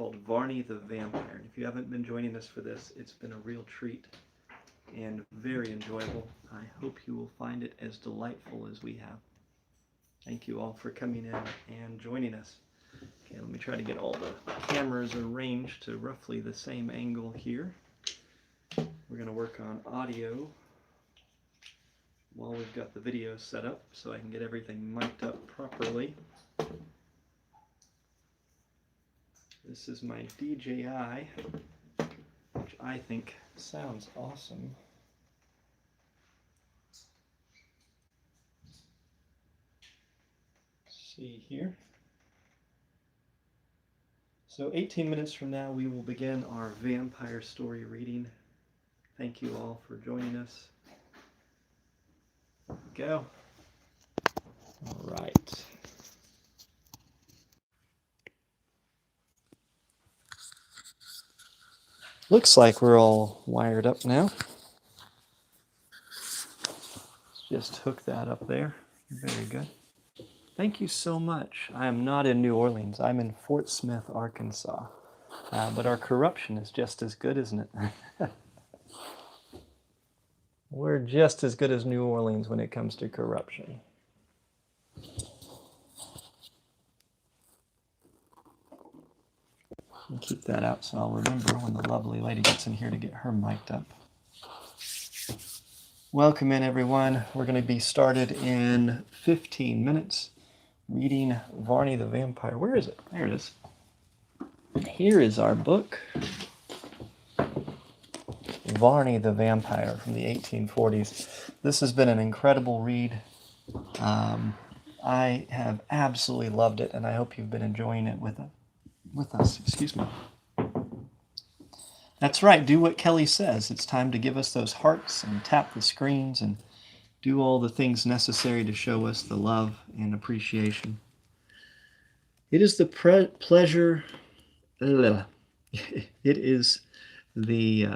called Varney the Vampire. And if you haven't been joining us for this, it's been a real treat and very enjoyable. I hope you will find it as delightful as we have. Thank you all for coming in and joining us. Okay, let me try to get all the cameras arranged to roughly the same angle here. We're going to work on audio while we've got the video set up so I can get everything mic'd up properly. This is my DJI, which I think sounds awesome. Let's see here. So 18 minutes from now we will begin our vampire story reading. Thank you all for joining us. Go. All right. Looks like we're all wired up now. Let's just hook that up there. Very good. Thank you so much. I am not in New Orleans. I'm in Fort Smith, Arkansas. But our corruption is just as good, isn't it? We're just as good as New Orleans when it comes to corruption. I'll keep that out so I'll remember when the lovely lady gets in here to get her mic'd up. Welcome in, everyone. We're going to be started in 15 minutes reading Varney the Vampire. Where is it? There it is. Here is our book, Varney the Vampire from the 1840s. This has been an incredible read. I have absolutely loved it, and I hope you've been enjoying it with us. Excuse me. That's right. Do what Kelly says. It's time to give us those hearts and tap the screens and do all the things necessary to show us the love and appreciation. It is the pleasure. It is the.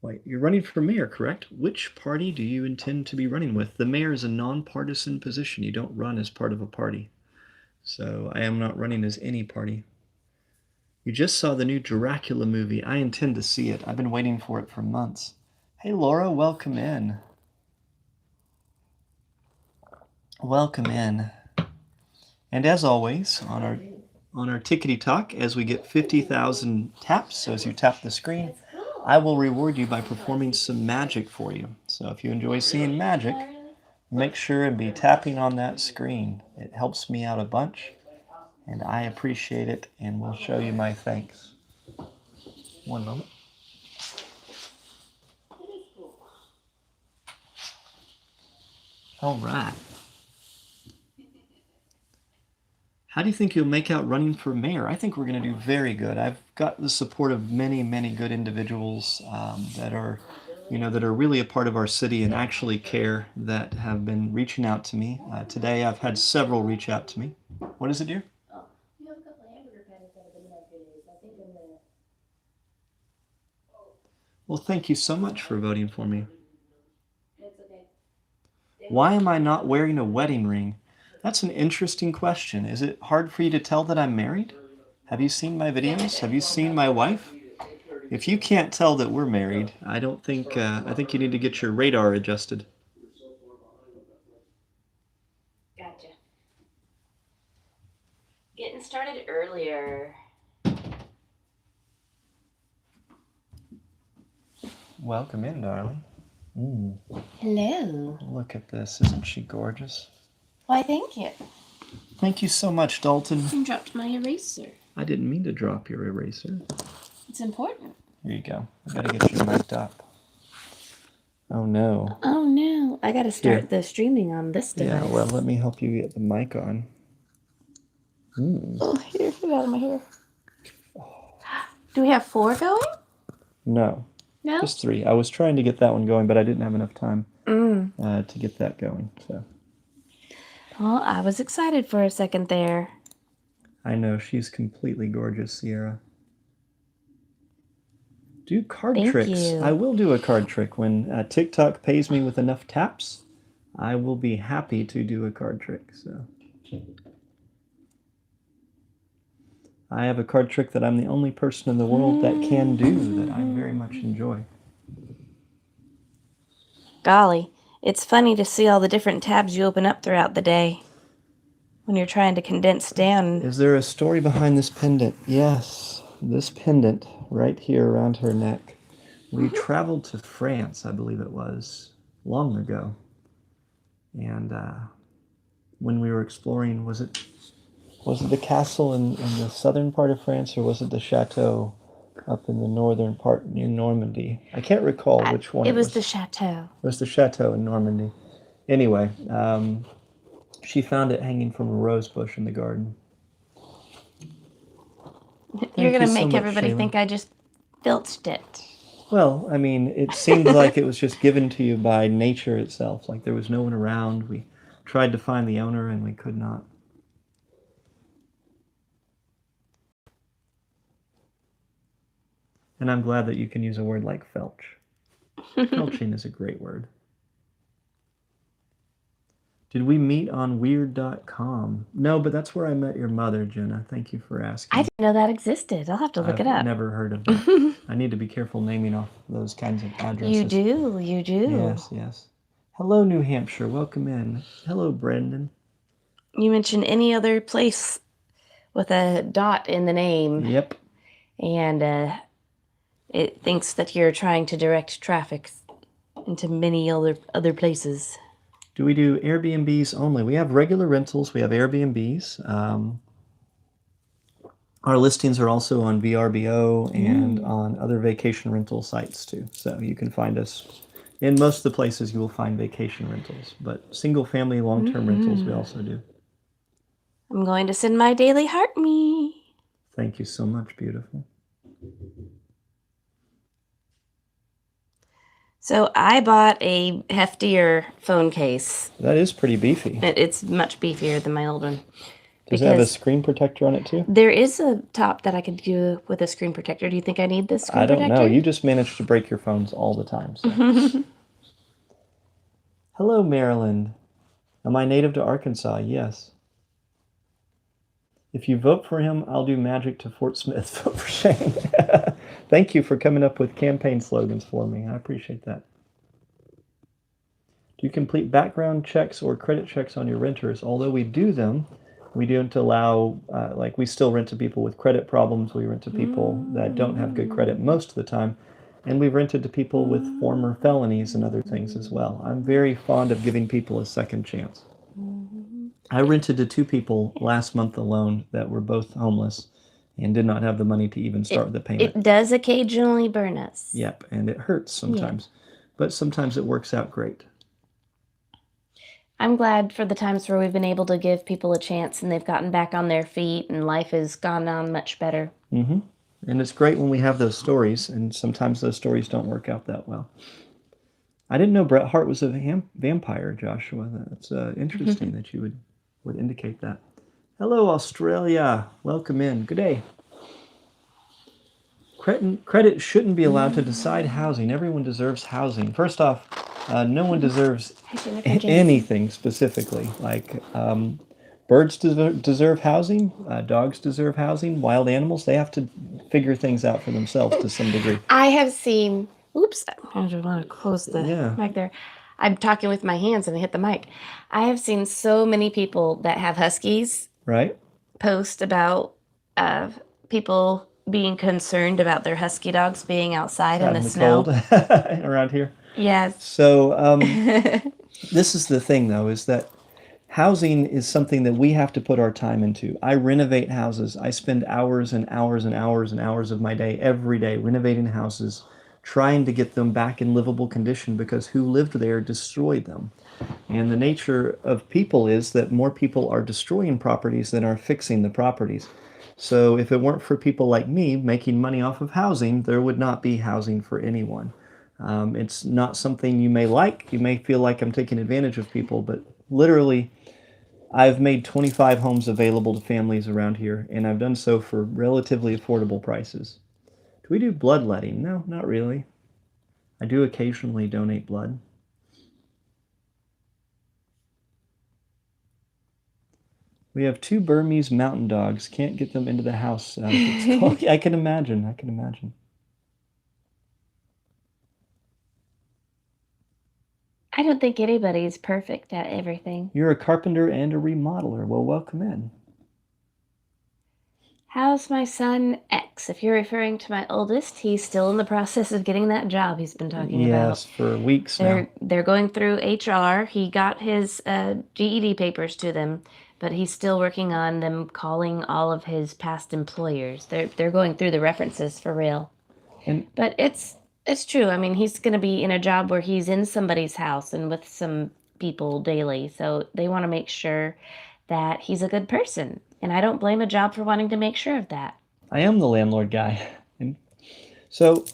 Wait, you're running for mayor, correct? Which party do you intend to be running with? The mayor is a nonpartisan position. You don't run as part of a party. So I am not running as any party. You just saw the new Dracula movie. I intend to see it. I've been waiting for it for months. Hey, Laura, welcome in. Welcome in. And as always, on our Tickety Talk, as we get 50,000 taps, so as you tap the screen, I will reward you by performing some magic for you. So if you enjoy seeing magic, make sure and be tapping on that screen. It helps me out a bunch, and I appreciate it, and will show you my thanks. One moment. All right. How do you think you'll make out running for mayor? I think we're going to do very good. I've got the support of many, many good individuals that are really a part of our city and actually care, that have been reaching out to me. Today I've had several reach out to me. What is it, dear? Oh, you have a couple of hamburger patties that have been there for days. I think in the... Well, thank you so much for voting for me. It's okay. Why am I not wearing a wedding ring? That's an interesting question. Is it hard for you to tell that I'm married? Have you seen my videos? Have you seen my wife? If you can't tell that we're married, I think you need to get your radar adjusted. Gotcha. Getting started earlier. Welcome in, darling. Hello. Look at this. Isn't she gorgeous? Why, thank you. Thank you so much, Dalton. You dropped my eraser. I didn't mean to drop your eraser. It's important. Here you go. I gotta get you mic'd up. Oh no. Oh no. I gotta start the streaming on this device. Yeah, well, let me help you get the mic on. Oh, here, get out of my hair. Do we have 4 going? No. No? Just 3. I was trying to get that one going, but I didn't have enough time to get that going. So. Well, I was excited for a second there. I know, she's completely gorgeous, Sierra. Do card tricks. You. I will do a card trick. When TikTok pays me with enough taps, I will be happy to do a card trick. So. I have a card trick that I'm the only person in the world that can do that I very much enjoy. Golly, it's funny to see all the different tabs you open up throughout the day when you're trying to condense down. Is there a story behind this pendant? Yes, this pendant right here around her neck. We traveled to France, I believe it was, long ago. And when we were exploring, was it the castle in the southern part of France, or was it the chateau up in the northern part near Normandy? I can't recall which one It was the chateau. It was the chateau in Normandy. Anyway, she found it hanging from a rose bush in the garden. You're going you to so make much, everybody Shayla. think I just filched it. Well, I mean, it seemed like it was just given to you by nature itself. Like there was no one around. We tried to find the owner and we could not. And I'm glad that you can use a word like felch. Felching is a great word. Did we meet on weird.com? No, but that's where I met your mother, Jenna. Thank you for asking. I didn't know that existed. I'll have to look it up. I've never heard of it. I need to be careful naming off those kinds of addresses. You do. Yes, yes. Hello, New Hampshire. Welcome in. Hello, Brendan. You mentioned any other place with a dot in the name. Yep. And it thinks that you're trying to direct traffic into many other places. Do we do Airbnbs only? We have regular rentals. We have Airbnbs. Our listings are also on VRBO and on other vacation rental sites too. So you can find us in most of the places you will find vacation rentals, but single family long-term rentals we also do. I'm going to send my daily heart me. Thank you so much, beautiful. So I bought a heftier phone case. That is pretty beefy. It's much beefier than my old one. Does it have a screen protector on it too? There is a top that I could do with a screen protector. Do you think I need this screen protector? I don't know. You just manage to break your phones all the time. So. Hello, Maryland. Am I native to Arkansas? Yes. If you vote for him, I'll do magic to Fort Smith. Vote for Shane. Thank you for coming up with campaign slogans for me. I appreciate that. Do you complete background checks or credit checks on your renters? Although we do them, we don't allow, we still rent to people with credit problems. We rent to people that don't have good credit most of the time. And we've rented to people with former felonies and other things as well. I'm very fond of giving people a second chance. I rented to 2 people last month alone that were both homeless and did not have the money to even start the payment. It does occasionally burn us. Yep, and it hurts sometimes. Yeah. But sometimes it works out great. I'm glad for the times where we've been able to give people a chance and they've gotten back on their feet and life has gone on much better. Mm-hmm. And it's great when we have those stories, and sometimes those stories don't work out that well. I didn't know Bret Hart was a vampire, Joshua. That's interesting that you would indicate that. Hello, Australia. Welcome in. Good day. Credit shouldn't be allowed to decide housing. Everyone deserves housing. First off, no one deserves anything specifically. Like birds deserve housing, dogs deserve housing, wild animals, they have to figure things out for themselves to some degree. I have seen, oops, I just want to close the mic there. I'm talking with my hands and I hit the mic. I have seen so many people that have huskies post about people being concerned about their husky dogs being outside in the snow. Cold around here. Yes. So this is the thing, though, is that housing is something that we have to put our time into. I renovate houses. I spend hours and hours and hours and hours of my day every day renovating houses, trying to get them back in livable condition because who lived there destroyed them. And the nature of people is that more people are destroying properties than are fixing the properties. So if it weren't for people like me making money off of housing, there would not be housing for anyone. It's not something you may like. You may feel like I'm taking advantage of people, but literally, I've made 25 homes available to families around here, and I've done so for relatively affordable prices. Do we do bloodletting? No, not really. I do occasionally donate blood. We have 2 Burmese mountain dogs. Can't get them into the house. I can imagine. I can imagine. I don't think anybody's perfect at everything. You're a carpenter and a remodeler. Well, welcome in. How's my son X? If you're referring to my oldest, he's still in the process of getting that job he's been talking about. Yes, for weeks now. They're going through HR. He got his GED papers to them, but he's still working on them calling all of his past employers. They're going through the references for real. But it's true. I mean, he's going to be in a job where he's in somebody's house and with some people daily. So they want to make sure that he's a good person. And I don't blame a job for wanting to make sure of that. I am the landlord guy. And so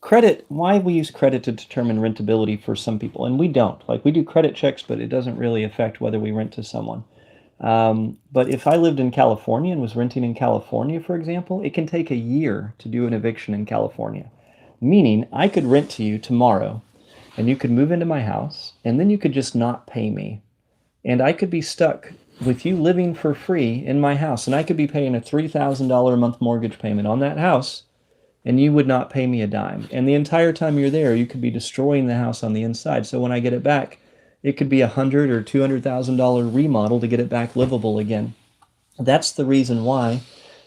credit, why we use credit to determine rentability for some people, and we don't. Like, we do credit checks, but it doesn't really affect whether we rent to someone. But if I lived in California and was renting in California, for example, it can take a year to do an eviction in California. Meaning, I could rent to you tomorrow, and you could move into my house, and then you could just not pay me. And I could be stuck with you living for free in my house, and I could be paying a $3,000 a month mortgage payment on that house, and you would not pay me a dime. And the entire time you're there, you could be destroying the house on the inside. So when I get it back, it could be $100,000 or $200,000 remodel to get it back livable again. That's the reason why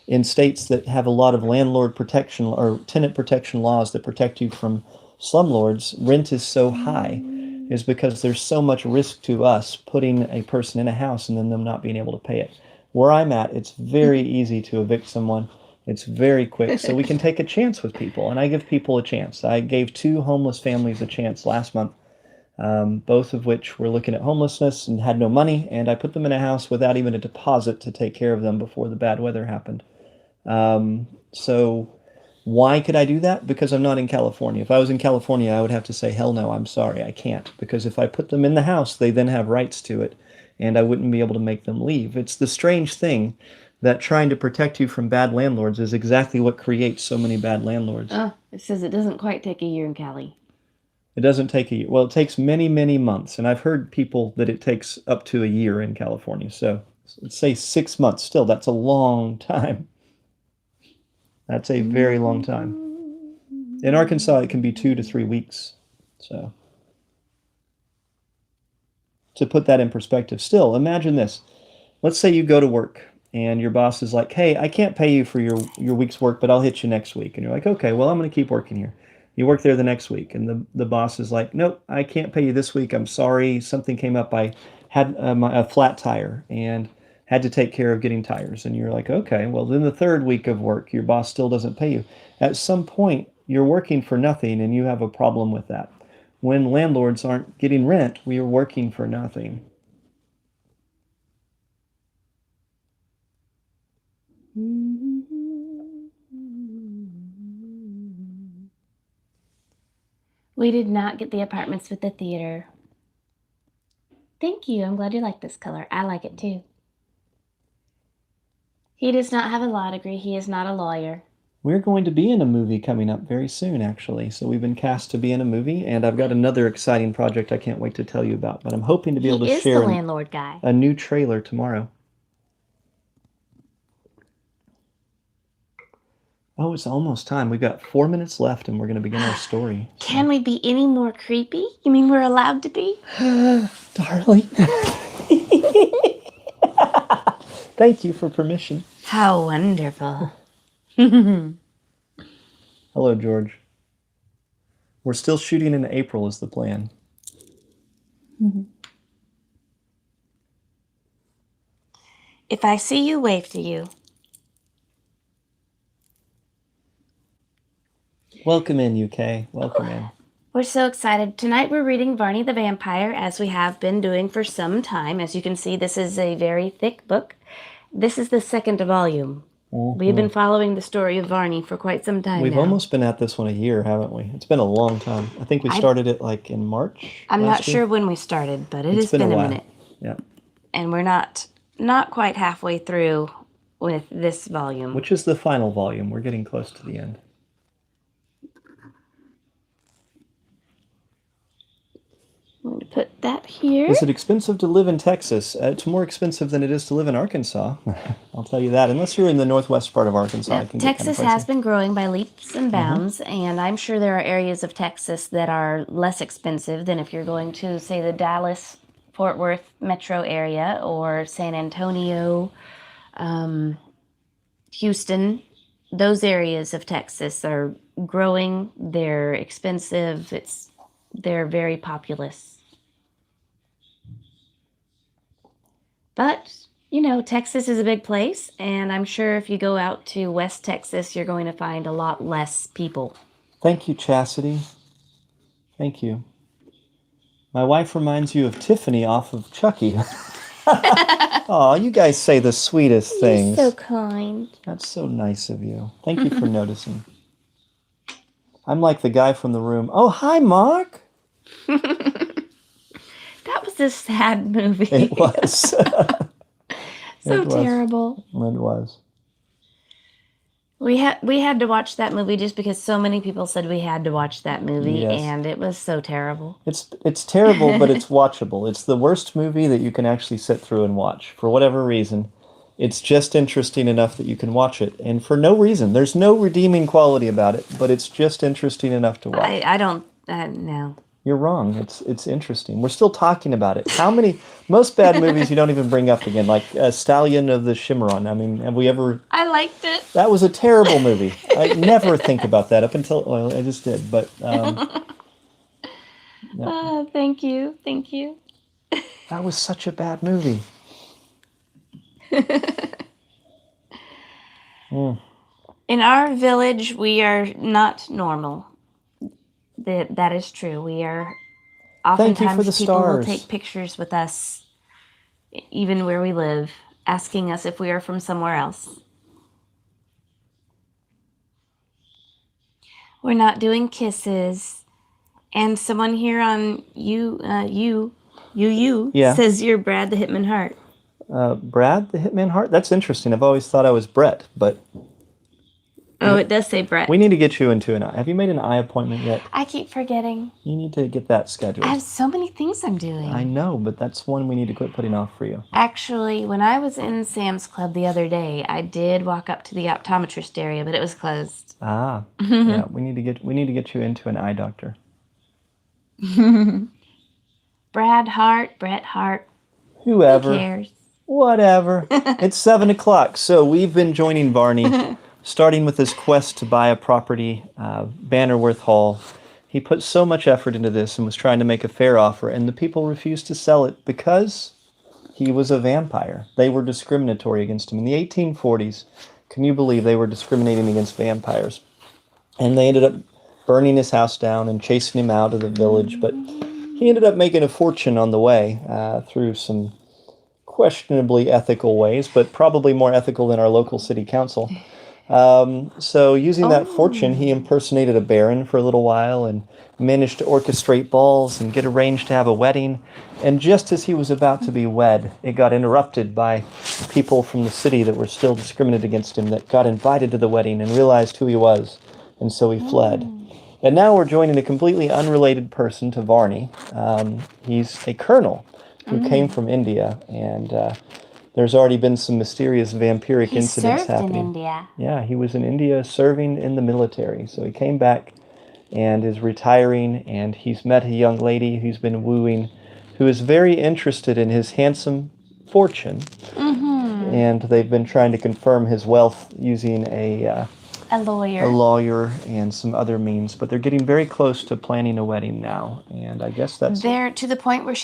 in states that have a lot of landlord protection or tenant protection laws that protect you from slumlords, rent is so high, is because there's so much risk to us putting a person in a house and then them not being able to pay it. Where I'm at, it's very easy to evict someone. It's very quick, so we can take a chance with people, and I give people a chance. I gave 2 homeless families a chance last month, both of which were looking at homelessness and had no money, and I put them in a house without even a deposit to take care of them before the bad weather happened. So why could I do that? Because I'm not in California. If I was in California, I would have to say, hell no, I'm sorry, I can't. Because if I put them in the house, they then have rights to it, and I wouldn't be able to make them leave. It's the strange thing that trying to protect you from bad landlords is exactly what creates so many bad landlords. Oh, it says it doesn't quite take a year in Cali. It doesn't take a year. Well, it takes many, many months, and I've heard people that it takes up to a year in California. So let's say 6 months. Still, that's a long time. That's a very long time. In Arkansas, it can be 2 to 3 weeks. So to put that in perspective, still, imagine this. Let's say you go to work and your boss is like, hey, I can't pay you for your week's work, but I'll hit you next week. And you're like, okay, well, I'm going to keep working here. You work there the next week, and the boss is like, nope, I can't pay you this week. I'm sorry. Something came up. I had a flat tire and had to take care of getting tires. And you're like, okay, well, then the 3rd week of work, your boss still doesn't pay you. At some point, you're working for nothing, and you have a problem with that. When landlords aren't getting rent, we are working for nothing. We did not get the apartments with the theater. Thank you. I'm glad you like this color. I like it too. He does not have a law degree. He is not a lawyer. We're going to be in a movie coming up very soon, actually. So we've been cast to be in a movie, and I've got another exciting project I can't wait to tell you about. But I'm hoping to be able to share the landlord guy. A new trailer tomorrow. Oh, it's almost time. We've got 4 minutes left, and we're going to begin our story. So. Can we be any more creepy? You mean we're allowed to be? Darling. Thank you for permission. How wonderful. Hello, George. We're still shooting in April is the plan. If I see you, wave to you. Welcome in, UK. Welcome in. We're so excited. Tonight we're reading Varney the Vampire, as we have been doing for some time. As you can see, this is a very thick book. This is the 2nd volume. We've been following the story of Varney for quite some time We've almost been at this one a year, haven't we? It's been a long time. I think we started it like in March. I'm not sure when we started, but it's been a minute. Yeah. And we're not quite halfway through with this volume. Which is the final volume. We're getting close to the end. I'm going to put that here. Is it expensive to live in Texas? It's more expensive than it is to live in Arkansas. I'll tell you that. Unless you're in the northwest part of Arkansas, it can get Texas kind of has been growing by leaps and bounds, and I'm sure there are areas of Texas that are less expensive than if you're going to, say, the Dallas, Fort Worth metro area or San Antonio, Houston. Those areas of Texas are growing. They're expensive. They're very populous. But, Texas is a big place, and I'm sure if you go out to West Texas, you're going to find a lot less people. Thank you, Chastity. Thank you. My wife reminds you of Tiffany off of Chucky. Oh, you guys say the sweetest things. You're so kind. That's so nice of you. Thank you for noticing. I'm like the guy from The Room. Oh, hi, Mark. That was a sad movie. It was. So terrible. It was. We had to watch that movie just because so many people said we had to watch that movie, Yes. and it was so terrible. It's terrible, but it's watchable. It's the worst movie that you can actually sit through and watch. For whatever reason, it's just interesting enough that you can watch it, and for no reason. There's no redeeming quality about it, but it's just interesting enough to watch. I don't know. You're wrong. It's interesting. We're still talking about it. Most bad movies you don't even bring up again, like Stallion of the Cimarron. I mean, have we ever... I liked it. That was a terrible movie. I never think about that up until... Well, I just did, but... Oh, thank you. Thank you. That was such a bad movie. In our village, we are not normal. That is true. We are oftentimes Thank you for the people stars. will take pictures with us, even where we live, asking us if we are from somewhere else. We're not doing kisses, and someone here on you Yeah. says you're Brad the Hitman Hart. Brad the Hitman Hart? That's interesting. I've always thought I was Brett, but... Oh, it does say Brett. We need to get you into an eye. Have you made an eye appointment yet? I keep forgetting. You need to get that scheduled. I have so many things I'm doing. I know, but that's one we need to quit putting off for you. Actually, when I was in Sam's Club the other day, I did walk up to the optometrist area, but it was closed. Ah, yeah. We need to get you into an eye doctor. Brad Hart, Brett Hart. Whoever. Who cares? Whatever. It's 7 o'clock, so we've been joining Varney, starting with his quest to buy a property, Bannerworth Hall. He put so much effort into this and was trying to make a fair offer, and the people refused to sell it because he was a vampire. They were discriminatory against him. In the 1840s, can you believe they were discriminating against vampires? And they ended up burning his house down and chasing him out of the village, but he ended up making a fortune on the way through some questionably ethical ways, but probably more ethical than our local city council. So using that fortune, he impersonated a baron for a little while and managed to orchestrate balls and get arranged to have a wedding. And just as he was about to be wed, it got interrupted by people from the city that were still discriminated against him, that got invited to the wedding and realized who he was. And so he fled. And now we're joining a completely unrelated person to Varney. He's a colonel who came from India, and there's already been some mysterious vampiric incidents happening. He served in India. Yeah, he was in India serving in the military. So he came back and is retiring, and he's met a young lady who's been wooing, who is very interested in his handsome fortune. And they've been trying to confirm his wealth using a lawyer and some other means. But they're getting very close to planning a wedding now, and I guess that's... They're to the point where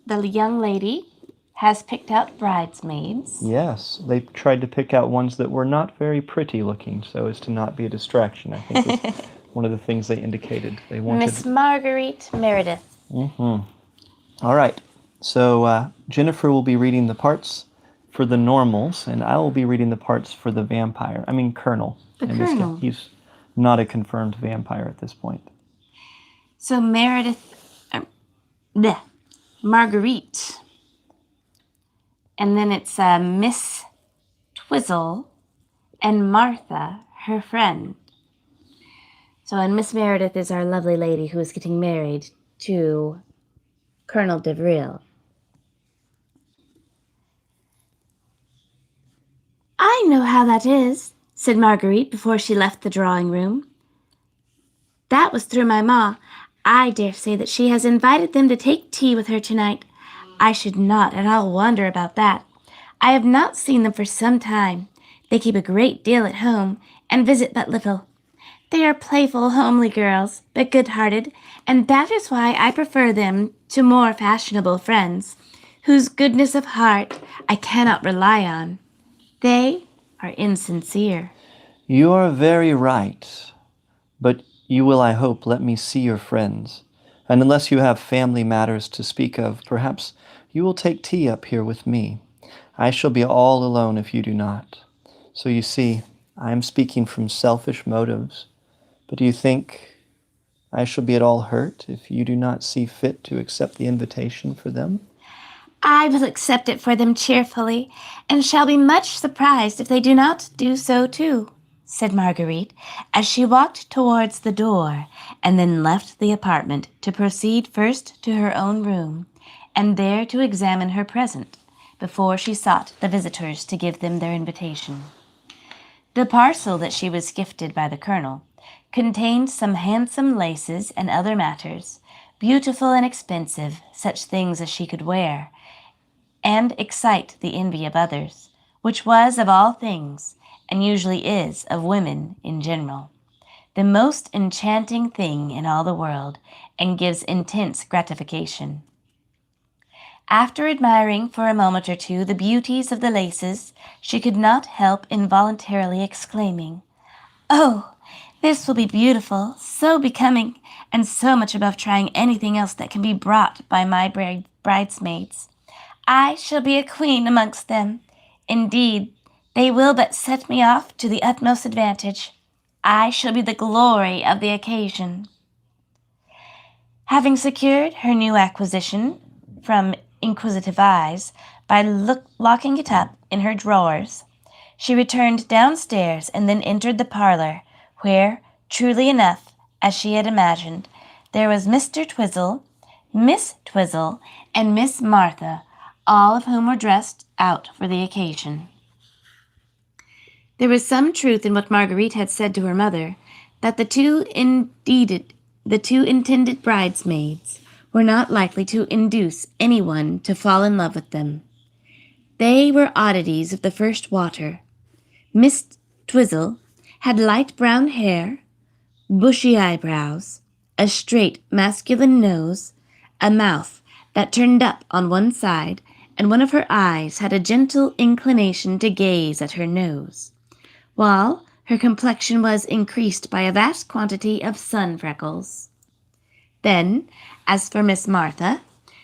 the young lady has picked out bridesmaids. Yes, they tried to pick out ones that were not very pretty looking, so as to not be a distraction. I think is one of the things they indicated. They wanted... Miss Marguerite Meredith. All right, so Jennifer will be reading the parts for the normals, and I will be reading the parts for the vampire. I mean, Colonel. The Colonel. He's not a confirmed vampire at this point. So Marguerite. And then it's Miss Twizzle and Martha, her friend. So, and Miss Meredith is our lovely lady who is getting married to Colonel DeVril. I know how that is, said Marguerite before she left the drawing-room. That was through my ma. I dare say that she has invited them to take tea with her tonight. I should not at all wonder about that. I have not seen them for some time. They keep a great deal at home, and visit but little. They are playful, homely girls, but good-hearted, and that is why I prefer them to more fashionable friends, whose goodness of heart I cannot rely on. They are insincere. You are very right, but you will, I hope, let me see your friends. And unless you have family matters to speak of, perhaps you will take tea up here with me. I shall be all alone if you do not. So you see, I am speaking from selfish motives. But do you think I shall be at all hurt if you do not see fit to accept the invitation for them? I will accept it for them cheerfully, and shall be much surprised if they do not do so too, said Marguerite, as she walked towards the door, and then left the apartment to proceed first to her own room, and there to examine her present, before she sought the visitors to give them their invitation. The parcel that she was gifted by the colonel contained some handsome laces and other matters, beautiful and expensive, such things as she could wear, and excite the envy of others, which was of all things, and usually is of women in general, the most enchanting thing in all the world, and gives intense gratification. After admiring for a moment or two the beauties of the laces, she could not help involuntarily exclaiming, "Oh, this will be beautiful, so becoming, and so much above trying anything else that can be brought by my bridesmaids. I shall be a queen amongst them. Indeed, they will but set me off to the utmost advantage. I shall be the glory of the occasion." Having secured her new acquisition from inquisitive eyes by locking it up in her drawers, she returned downstairs and then entered the parlor, where, truly enough, as she had imagined, there was Mr. Twizzle, Miss Twizzle, and Miss Martha, all of whom were dressed out for the occasion. There was some truth in what Marguerite had said to her mother, that the two intended bridesmaids were not likely to induce anyone to fall in love with them. They were oddities of the first water. Miss Twizzle had light brown hair, bushy eyebrows, a straight masculine nose, a mouth that turned up on one side, and one of her eyes had a gentle inclination to gaze at her nose, while her complexion was increased by a vast quantity of sun freckles. Then, as for Miss Martha,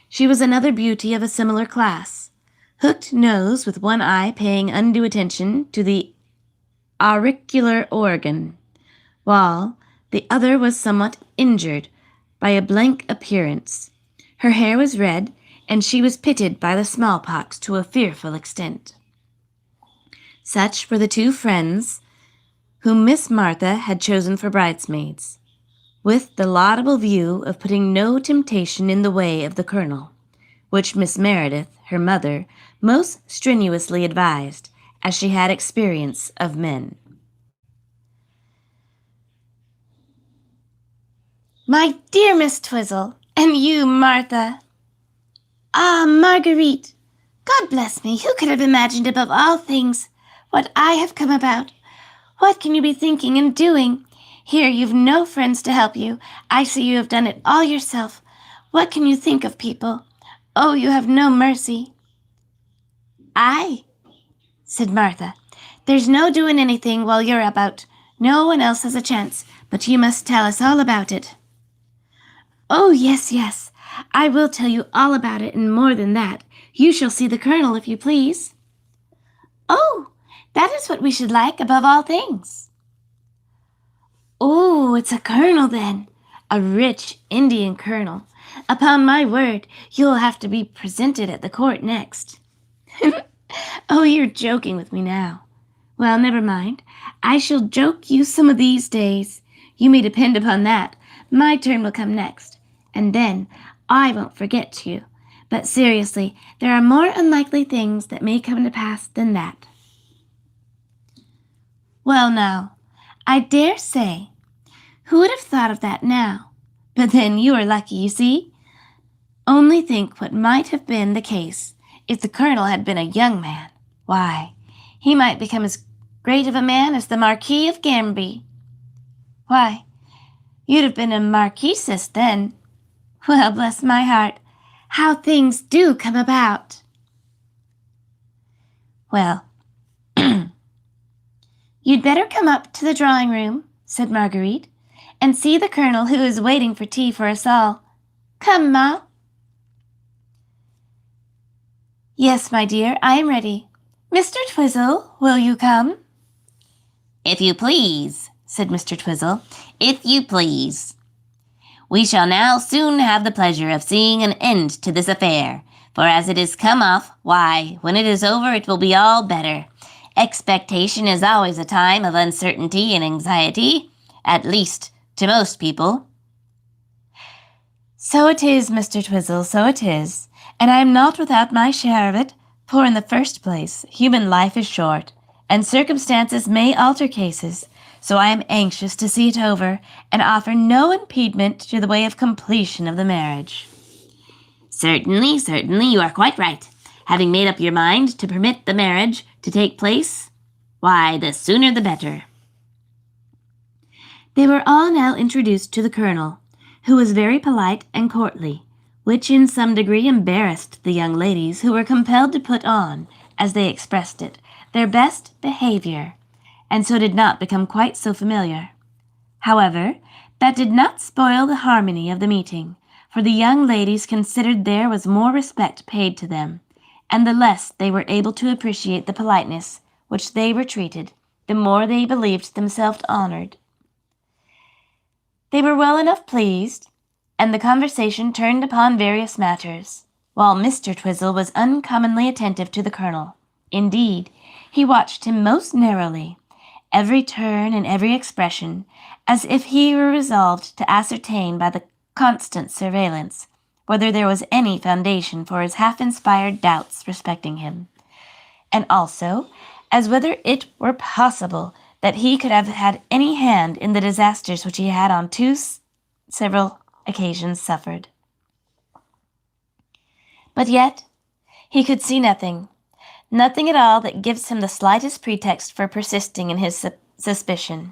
she was another beauty of a similar class, hooked nose with one eye paying undue attention to the auricular organ, while the other was somewhat injured by a blank appearance. Her hair was red, and she was pitted by the smallpox to a fearful extent. Such were the two friends whom Miss Martha had chosen for bridesmaids, with the laudable view of putting no temptation in the way of the colonel, which Miss Meredith, her mother, most strenuously advised, as she had experience of men. "My dear Miss Twizzle, and you, Martha." "Ah, Marguerite! God bless me, who could have imagined above all things what I have come about? What can you be thinking and doing? Here you've no friends to help you. I see you have done it all yourself. What can you think of people? Oh, you have no mercy." "Aye," said Martha. "There's no doing anything while you're about. No one else has a chance, but you must tell us all about it." "Oh, yes, yes. I will tell you all about it, and more than that. You shall see the colonel, if you please." "Oh, that is what we should like above all things." "Oh, it's a colonel, then. A rich Indian colonel. Upon my word, you'll have to be presented at the court next." "Oh, you're joking with me now. Well, never mind. I shall joke you some of these days. You may depend upon that. My turn will come next, and then I won't forget you. But seriously, there are more unlikely things that may come to pass than that." Well now, I dare say. Who would have thought of that now? But then you are lucky, you see. Only think what might have been the case if the colonel had been a young man. Why, he might become as great of a man as the Marquis of Gamby. Why, you'd have been a marquisess then. Well, bless my heart, how things do come about. Well, you'd better come up to the drawing-room, said Marguerite, and see the colonel who is waiting for tea for us all. Come, Ma. Yes, my dear, I am ready. Mr. Twizzle, will you come? If you please, said Mr. Twizzle, if you please. We shall now soon have the pleasure of seeing an end to this affair, for as it is come off, why, when it is over it will be all better. Expectation is always a time of uncertainty and anxiety, at least to most people. So it is, Mr. Twizzle, so it is, and I am not without my share of it, for in the first place, human life is short, and circumstances may alter cases, so I am anxious to see it over, and offer no impediment to the way of completion of the marriage. Certainly, you are quite right. Having made up your mind to permit the marriage to take place, why, the sooner the better. They were all now introduced to the colonel, who was very polite and courtly, which in some degree embarrassed the young ladies, who were compelled to put on, as they expressed it, their best behavior, and so did not become quite so familiar. However, that did not spoil the harmony of the meeting, for the young ladies considered there was more respect paid to them, and the less they were able to appreciate the politeness which they were treated, the more they believed themselves honored. They were well enough pleased, and the conversation turned upon various matters, while Mr. Twizzle was uncommonly attentive to the colonel. Indeed, he watched him most narrowly, every turn and every expression, as if he were resolved to ascertain by the constant surveillance whether there was any foundation for his half-inspired doubts respecting him, and also as whether it were possible that he could have had any hand in the disasters which he had on several occasions suffered. But yet he could see nothing at all that gives him the slightest pretext for persisting in his suspicion.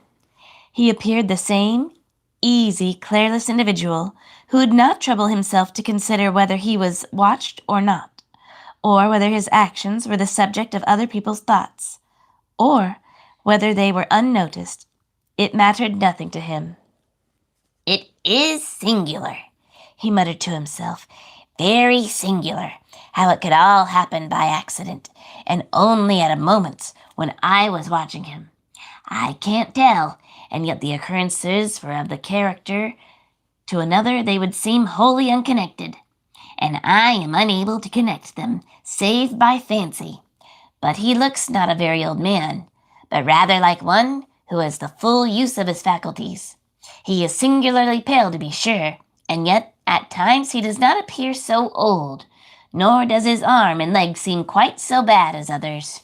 He appeared the same easy, careless individual who would not trouble himself to consider whether he was watched or not, or whether his actions were the subject of other people's thoughts, or whether they were unnoticed. It mattered nothing to him. It is singular, he muttered to himself, very singular, how it could all happen by accident, and only at a moment when I was watching him. I can't tell, and yet the occurrences were of the character to another they would seem wholly unconnected, and I am unable to connect them, save by fancy. But he looks not a very old man, but rather like one who has the full use of his faculties. He is singularly pale, to be sure, and yet at times he does not appear so old, nor does his arm and leg seem quite so bad as others.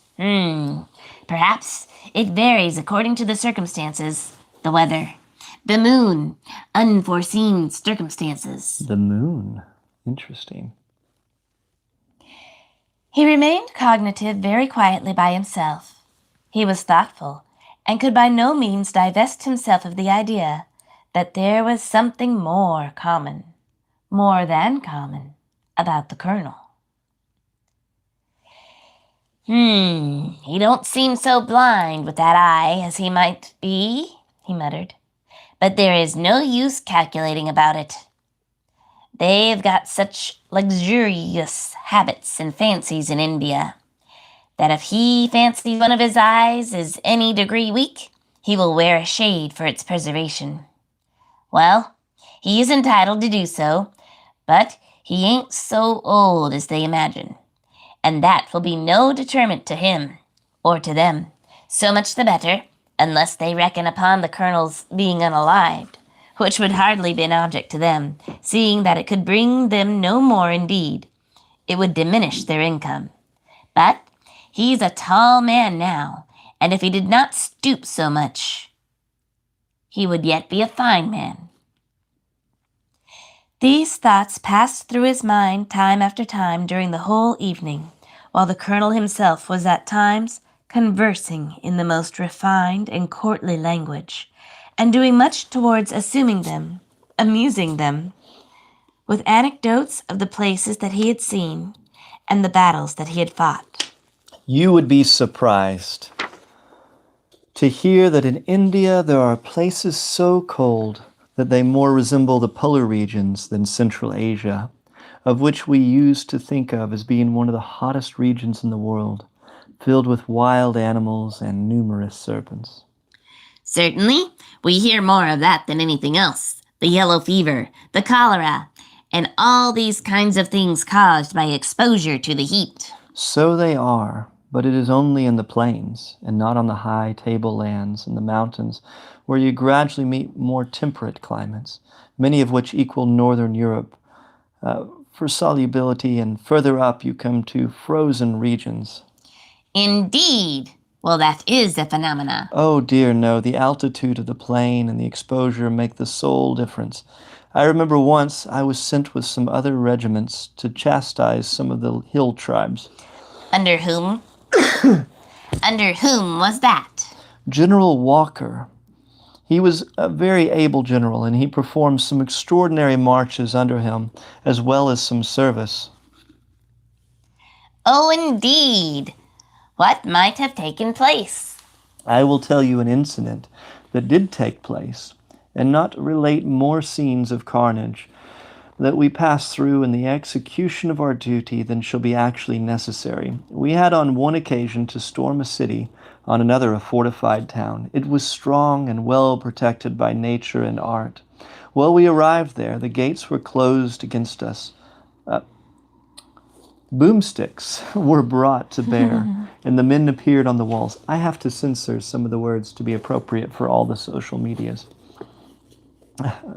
Perhaps it varies according to the circumstances, the weather, the moon, unforeseen circumstances. The moon. Interesting. He remained cognitive very quietly by himself. He was thoughtful, and could by no means divest himself of the idea that there was something more than common, about the colonel. He don't seem so blind with that eye as he might be, he muttered. But there is no use calculating about it. They've got such luxurious habits and fancies in India, that if he fancies one of his eyes is any degree weak, he will wear a shade for its preservation. Well, he is entitled to do so, but he ain't so old as they imagine, and that will be no deterrent to him, or to them. So much the better, unless they reckon upon the colonel's being unalived, which would hardly be an object to them, seeing that it could bring them no more. Indeed, it would diminish their income. But he's a tall man now, and if he did not stoop so much, he would yet be a fine man. These thoughts passed through his mind time after time during the whole evening, while the colonel himself was at times conversing in the most refined and courtly language, and doing much towards amusing them, with anecdotes of the places that he had seen and the battles that he had fought. You would be surprised to hear that in India there are places so cold that they more resemble the polar regions than Central Asia, of which we used to think of as being one of the hottest regions in the world, filled with wild animals and numerous serpents. Certainly, we hear more of that than anything else. The yellow fever, the cholera, and all these kinds of things caused by exposure to the heat. So they are, but it is only in the plains, and not on the high tablelands and the mountains, where you gradually meet more temperate climates, many of which equal northern Europe for solubility, and further up you come to frozen regions. Indeed. Well, that is a phenomena. Oh dear, no. The altitude of the plain and the exposure make the sole difference. I remember once I was sent with some other regiments to chastise some of the hill tribes. Under whom? Under whom was that? General Walker. He was a very able general, and he performed some extraordinary marches under him, as well as some service. Oh, indeed. What might have taken place? I will tell you an incident that did take place, and not relate more scenes of carnage that we passed through in the execution of our duty than shall be actually necessary. We had on one occasion to storm a city, on another a fortified town. It was strong and well protected by nature and art. Well, we arrived there. The gates were closed against us. Boomsticks were brought to bear, and the men appeared on the walls. I have to censor some of the words to be appropriate for all the social medias.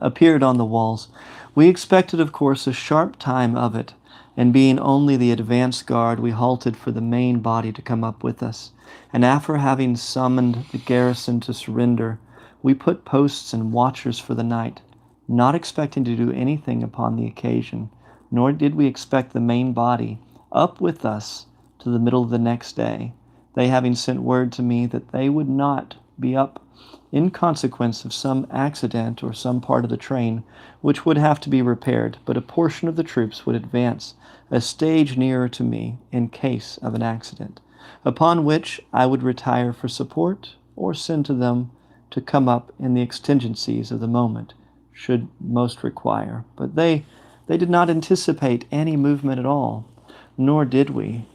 Appeared on the walls. We expected, of course, a sharp time of it, and being only the advance guard, we halted for the main body to come up with us. And after having summoned the garrison to surrender, we put posts and watchers for the night, not expecting to do anything upon the occasion, nor did we expect the main body up with us to the middle of the next day, they having sent word to me that they would not be up in consequence of some accident or some part of the train which would have to be repaired, but a portion of the troops would advance a stage nearer to me in case of an accident, upon which I would retire for support or send to them to come up in the exigencies of the moment, should most require. But they did not anticipate any movement at all, nor did we.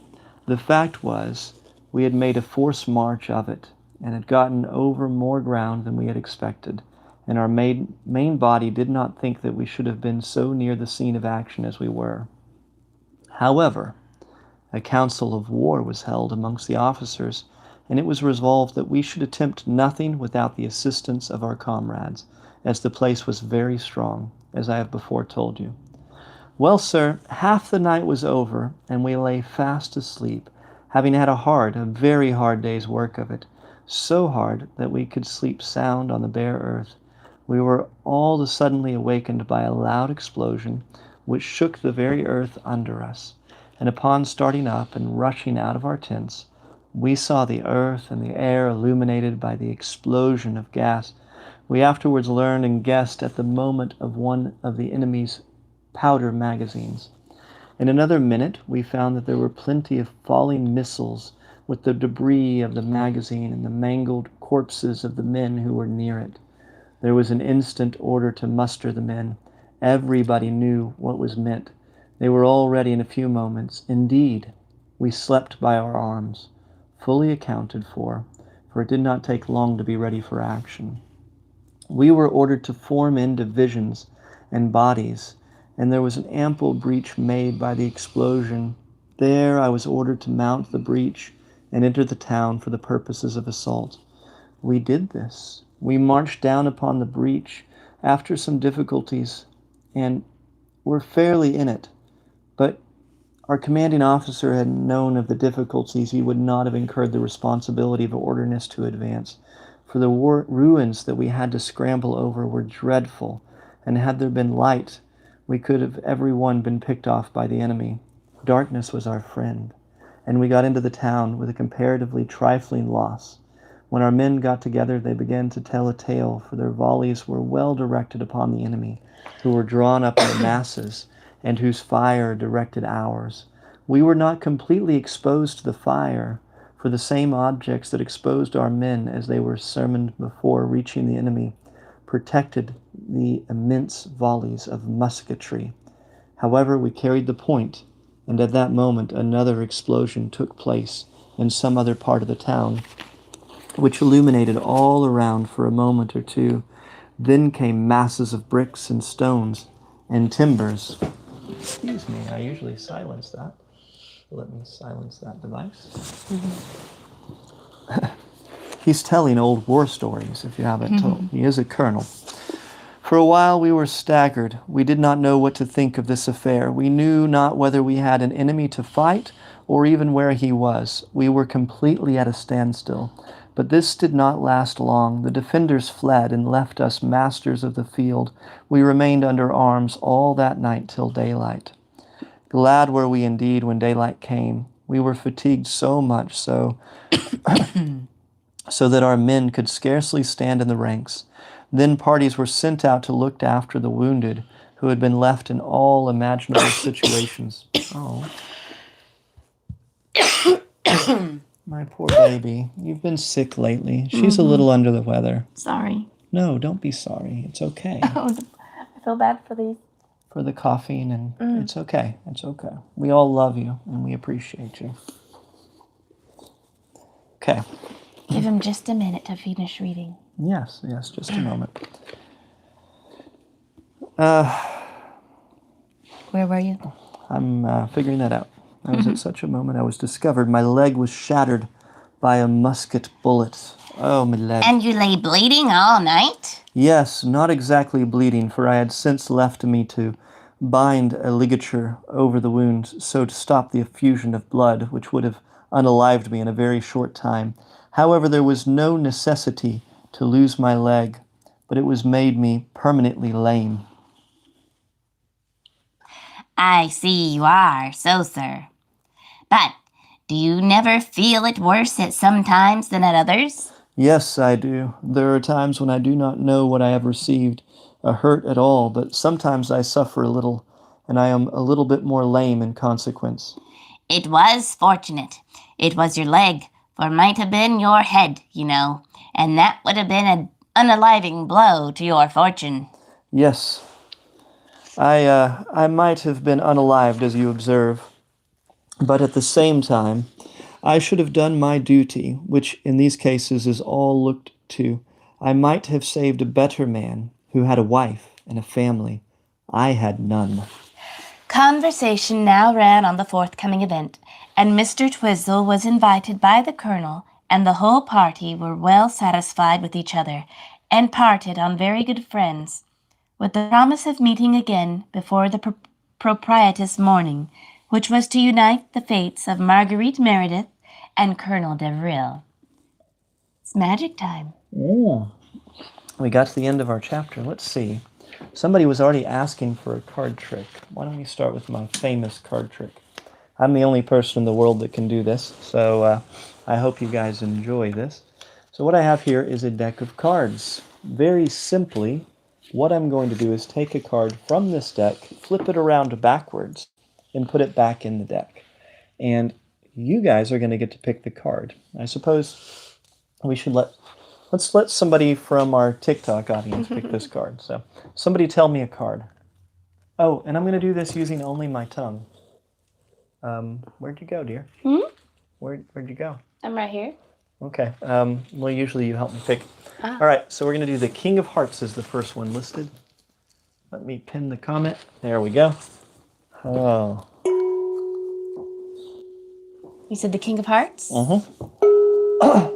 The fact was, we had made a forced march of it, and had gotten over more ground than we had expected, and our main body did not think that we should have been so near the scene of action as we were. However, a council of war was held amongst the officers, and it was resolved that we should attempt nothing without the assistance of our comrades, as the place was very strong, as I have before told you. Well, sir, half the night was over, and we lay fast asleep, having had a very hard day's work of it, so hard that we could sleep sound on the bare earth. We were all suddenly awakened by a loud explosion, which shook the very earth under us, and upon starting up and rushing out of our tents, we saw the earth and the air illuminated by the explosion of gas. We afterwards learned and guessed at the moment of one of the enemy's powder magazines. In another minute, we found that there were plenty of falling missiles with the debris of the magazine and the mangled corpses of the men who were near it. There was an instant order to muster the men. Everybody knew what was meant. They were all ready in a few moments. Indeed, we slept by our arms, fully accounted for it did not take long to be ready for action. We were ordered to form in divisions and bodies, and there was an ample breach made by the explosion. There I was ordered to mount the breach and enter the town for the purposes of assault. We did this. We marched down upon the breach after some difficulties, and were fairly in it. But our commanding officer had known of the difficulties, he would not have incurred the responsibility of ordering us to advance. For the ruins that we had to scramble over were dreadful, and had there been light, we could have every one been picked off by the enemy. Darkness was our friend, and we got into the town with a comparatively trifling loss. When our men got together, they began to tell a tale, for their volleys were well directed upon the enemy, who were drawn up in masses, and whose fire directed ours. We were not completely exposed to the fire, for the same objects that exposed our men as they were sermoned before reaching the enemy protected the immense volleys of musketry. However, we carried the point, and at that moment another explosion took place in some other part of the town, which illuminated all around for a moment or two. Then came masses of bricks and stones and timbers. Excuse me, I usually silence that. Let me silence that device. He's telling old war stories, if you haven't told. He is a colonel. For a while we were staggered. We did not know what to think of this affair. We knew not whether we had an enemy to fight or even where he was. We were completely at a standstill. But this did not last long. The defenders fled and left us masters of the field. We remained under arms all that night till daylight. Glad were we indeed when daylight came. We were fatigued so much so that our men could scarcely stand in the ranks. Then parties were sent out to look after the wounded who had been left in all imaginable situations. Oh. My poor baby. You've been sick lately. She's a little under the weather. Sorry. No, don't be sorry. It's okay. I feel bad for these. For the coughing, and it's okay. It's okay. We all love you, and we appreciate you. Okay. Give him just a minute to finish reading. Yes, just a moment. Where were you? I'm figuring that out. I was at such a moment I was discovered. My leg was shattered by a musket bullet. Oh, my leg. And you lay bleeding all night? Yes, not exactly bleeding, for I had since left me to bind a ligature over the wounds, so to stop the effusion of blood, which would have unalived me in a very short time. However, there was no necessity to lose my leg, but it was made me permanently lame. I see you are, so, sir. But do you never feel it worse at some times than at others? Yes, I do. There are times when I do not know what I have received a hurt at all, but sometimes I suffer a little, and I am a little bit more lame in consequence. It was fortunate. It was your leg, for it might have been your head, you know, and that would have been an unaliving blow to your fortune. Yes. I might have been unalived, as you observe, but at the same time, I should have done my duty, which in these cases is all looked to. I might have saved a better man who had a wife and a family. I had none. Conversation now ran on the forthcoming event, and Mr. Twizzle was invited by the colonel, and the whole party were well satisfied with each other, and parted on very good friends, with the promise of meeting again before the propitious morning, which was to unite the fates of Marguerite Meredith and Colonel Devril. It's magic time. Yeah. We got to the end of our chapter. Let's see. Somebody was already asking for a card trick. Why don't we start with my famous card trick? I'm the only person in the world that can do this, so I hope you guys enjoy this. So what I have here is a deck of cards. Very simply, what I'm going to do is take a card from this deck, flip it around backwards, and put it back in the deck. And you guys are going to get to pick the card. I suppose we should let's let somebody from our TikTok audience pick this card. So somebody tell me a card. Oh, and I'm going to do this using only my tongue. Where'd you go, dear? Where'd you go? I'm right here. Okay. Well, usually you help me pick. All right, so we're going to do the King of Hearts is the first one listed. Let me pin the comment. There we go. Oh. You said the King of Hearts? Uh-huh. Oh.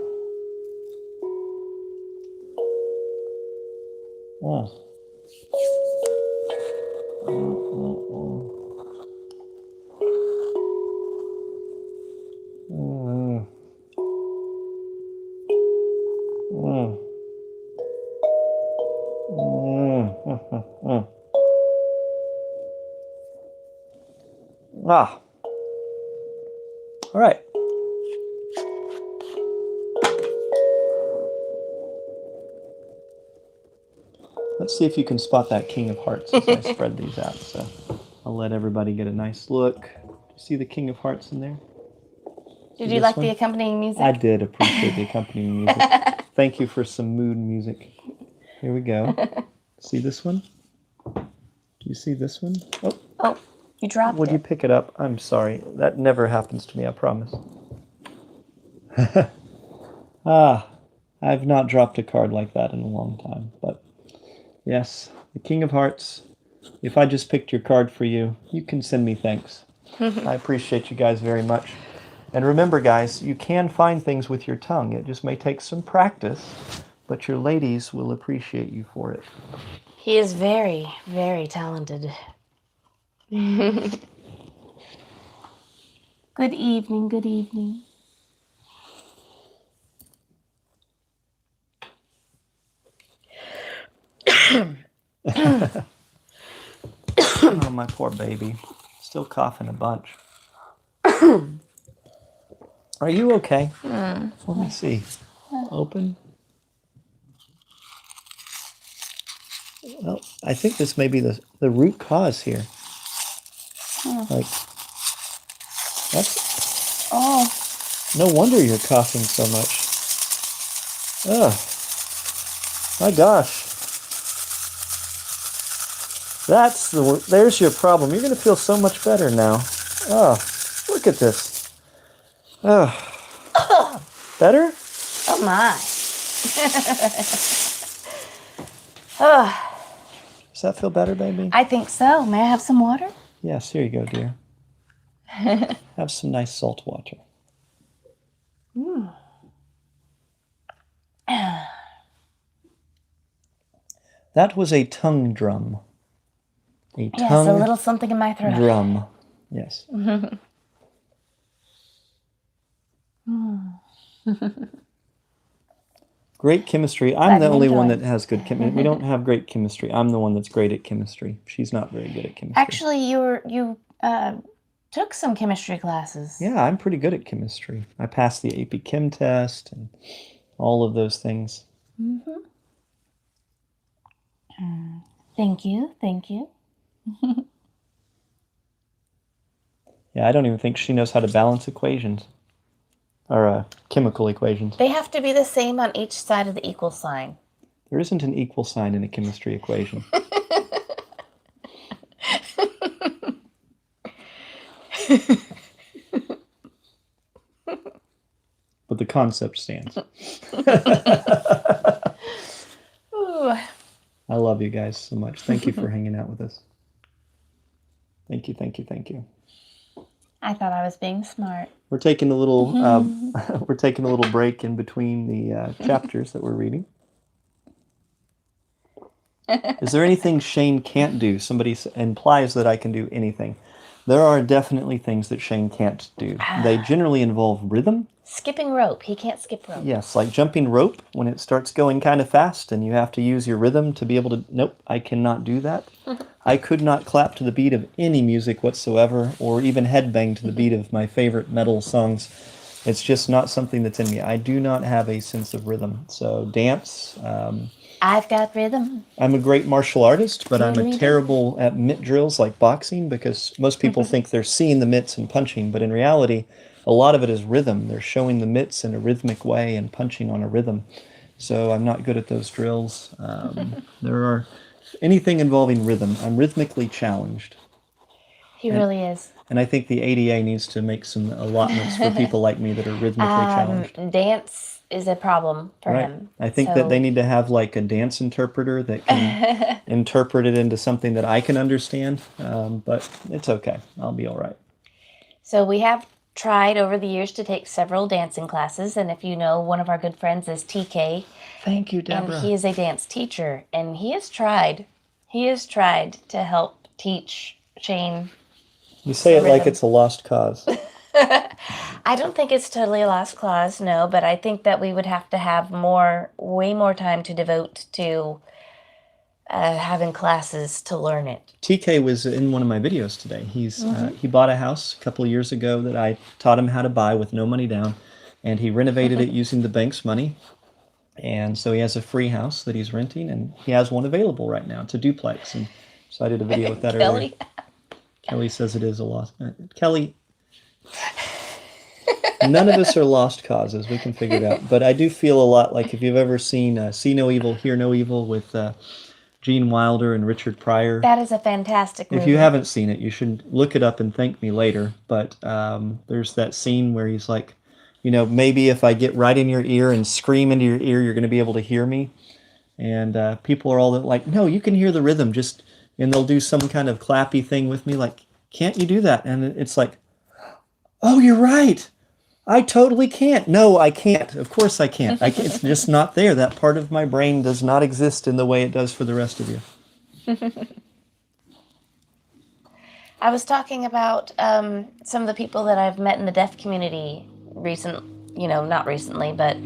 Mm. Ah. All right. Let's see if you can spot that King of Hearts as I spread these out. So I'll let everybody get a nice look. Do you see the King of Hearts in there? Did you like the accompanying music? I did appreciate the accompanying music. Thank you for some mood music. Here we go. See this one? Do you see this one? Oh, you dropped it. Would you pick it up? I'm sorry. That never happens to me, I promise. I've not dropped a card like that in a long time. But yes, the King of Hearts. If I just picked your card for you, you can send me thanks. I appreciate you guys very much. And remember, guys, you can find things with your tongue. It just may take some practice, but your ladies will appreciate you for it. He is very, very talented. Good evening, good evening. Oh, my poor baby. Still coughing a bunch. Are you okay? Let me see. Open. Well, I think this may be the root cause here. Like, that's... Oh. No wonder you're coughing so much. Oh, my gosh. There's your problem. You're going to feel so much better now. Oh, look at this. Oh. Better? Oh, my. Oh. Does that feel better, baby? I think so. May I have some water? Yes, here you go, dear. Have some nice salt water. That was a tongue drum. Yes, a little something in my throat. Drum. Yes. Great chemistry. I'm the only one that has good chemistry. We don't have great chemistry. I'm the one that's great at chemistry. She's not very good at chemistry. Actually, you took some chemistry classes. Yeah, I'm pretty good at chemistry. I passed the AP Chem test and all of those things. Thank you. Thank you. Yeah, I don't even think she knows how to balance equations. Or chemical equations. They have to be the same on each side of the equal sign. There isn't an equal sign in a chemistry equation. But the concept stands. I love you guys so much. Thank you for hanging out with us. Thank you, thank you, thank you. I thought I was being smart. We're taking a little break in between the chapters that we're reading. Is there anything Shane can't do? Somebody implies that I can do anything. There are definitely things that Shane can't do. They generally involve rhythm. Skipping rope. He can't skip rope. Yes, like jumping rope when it starts going kind of fast and you have to use your rhythm to be able to... Nope, I cannot do that. I could not clap to the beat of any music whatsoever or even headbang to the beat of my favorite metal songs. It's just not something that's in me. I do not have a sense of rhythm. So dance... I've got rhythm. I'm a great martial artist, but I'm terrible at mitt drills like boxing because most people think they're seeing the mitts and punching, but in reality, a lot of it is rhythm. They're showing the mitts in a rhythmic way and punching on a rhythm. So I'm not good at those drills. There are anything involving rhythm. I'm rhythmically challenged. He really is. And I think the ADA needs to make some allotments for people like me that are rhythmically challenged. Dance is a problem for him. I think that they need to have like a dance interpreter that can interpret it into something that I can understand. But it's okay. I'll be all right. So we have tried over the years to take several dancing classes. And if you know, one of our good friends is TK. Thank you, Deborah. And he is a dance teacher. And he has tried to help teach Shane. You say it like it's a lost cause. I don't think it's totally a lost cause, no, but I think that we would have to have way more time to devote to having classes to learn it. TK was in one of my videos today. He bought a house a couple of years ago that I taught him how to buy with no money down, and he renovated it using the bank's money. And so he has a free house that he's renting, and he has one available right now. It's a duplex, and so I did a video with that earlier. Kelly says it is a lost. Kelly, none of us are lost causes. We can figure it out. But I do feel a lot like if you've ever seen See No Evil, Hear No Evil with Gene Wilder and Richard Pryor. That is a fantastic movie. If you haven't seen it, you should look it up and thank me later. But there's that scene where he's like, maybe if I get right in your ear and scream into your ear, you're going to be able to hear me. And people are all like, no, you can hear the rhythm. And they'll do some kind of clappy thing with me, like, can't you do that? And it's like, oh, you're right. I totally can't. No, I can't. Of course I can't. It's just not there. That part of my brain does not exist in the way it does for the rest of you. I was talking about some of the people that I've met in the deaf community not recently, but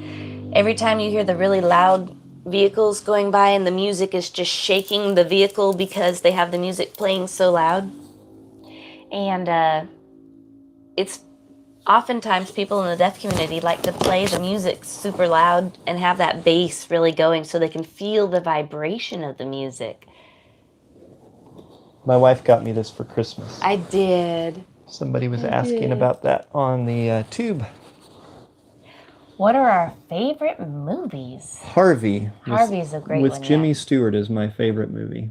every time you hear the really loud vehicles going by and the music is just shaking the vehicle because they have the music playing so loud. And it's oftentimes people in the deaf community like to play the music super loud and have that bass really going so they can feel the vibration of the music. My wife got me this for Christmas. I did. Somebody was asking about that on the tube. What are our favorite movies? Harvey. Harvey's a great one. With Jimmy Stewart is my favorite movie.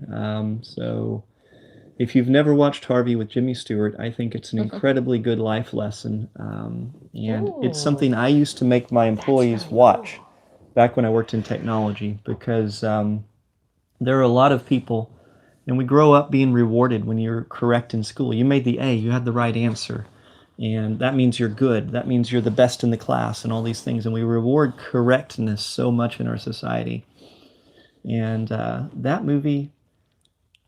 So if you've never watched Harvey with Jimmy Stewart, I think it's an incredibly good life lesson. And it's something I used to make my employees watch back when I worked in technology, because there are a lot of people, and we grow up being rewarded when you're correct in school. You made the A, you had the right answer. And that means you're good. That means you're the best in the class and all these things. And we reward correctness so much in our society. And that movie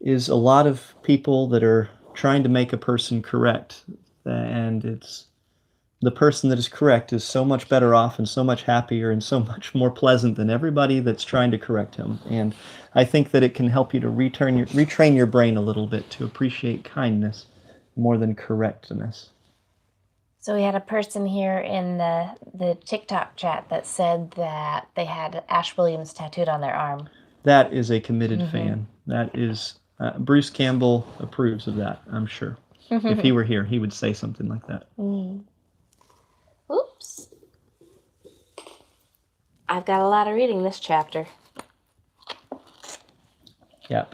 is a lot of people that are trying to make a person correct. And it's the person that is correct is so much better off and so much happier and so much more pleasant than everybody that's trying to correct him. And I think that it can help you to retrain your brain a little bit to appreciate kindness more than correctness. So we had a person here in the TikTok chat that said that they had Ash Williams tattooed on their arm. That is a committed fan. That is, Bruce Campbell approves of that, I'm sure. If he were here, he would say something like that. Oops. I've got a lot of reading this chapter. Yeah,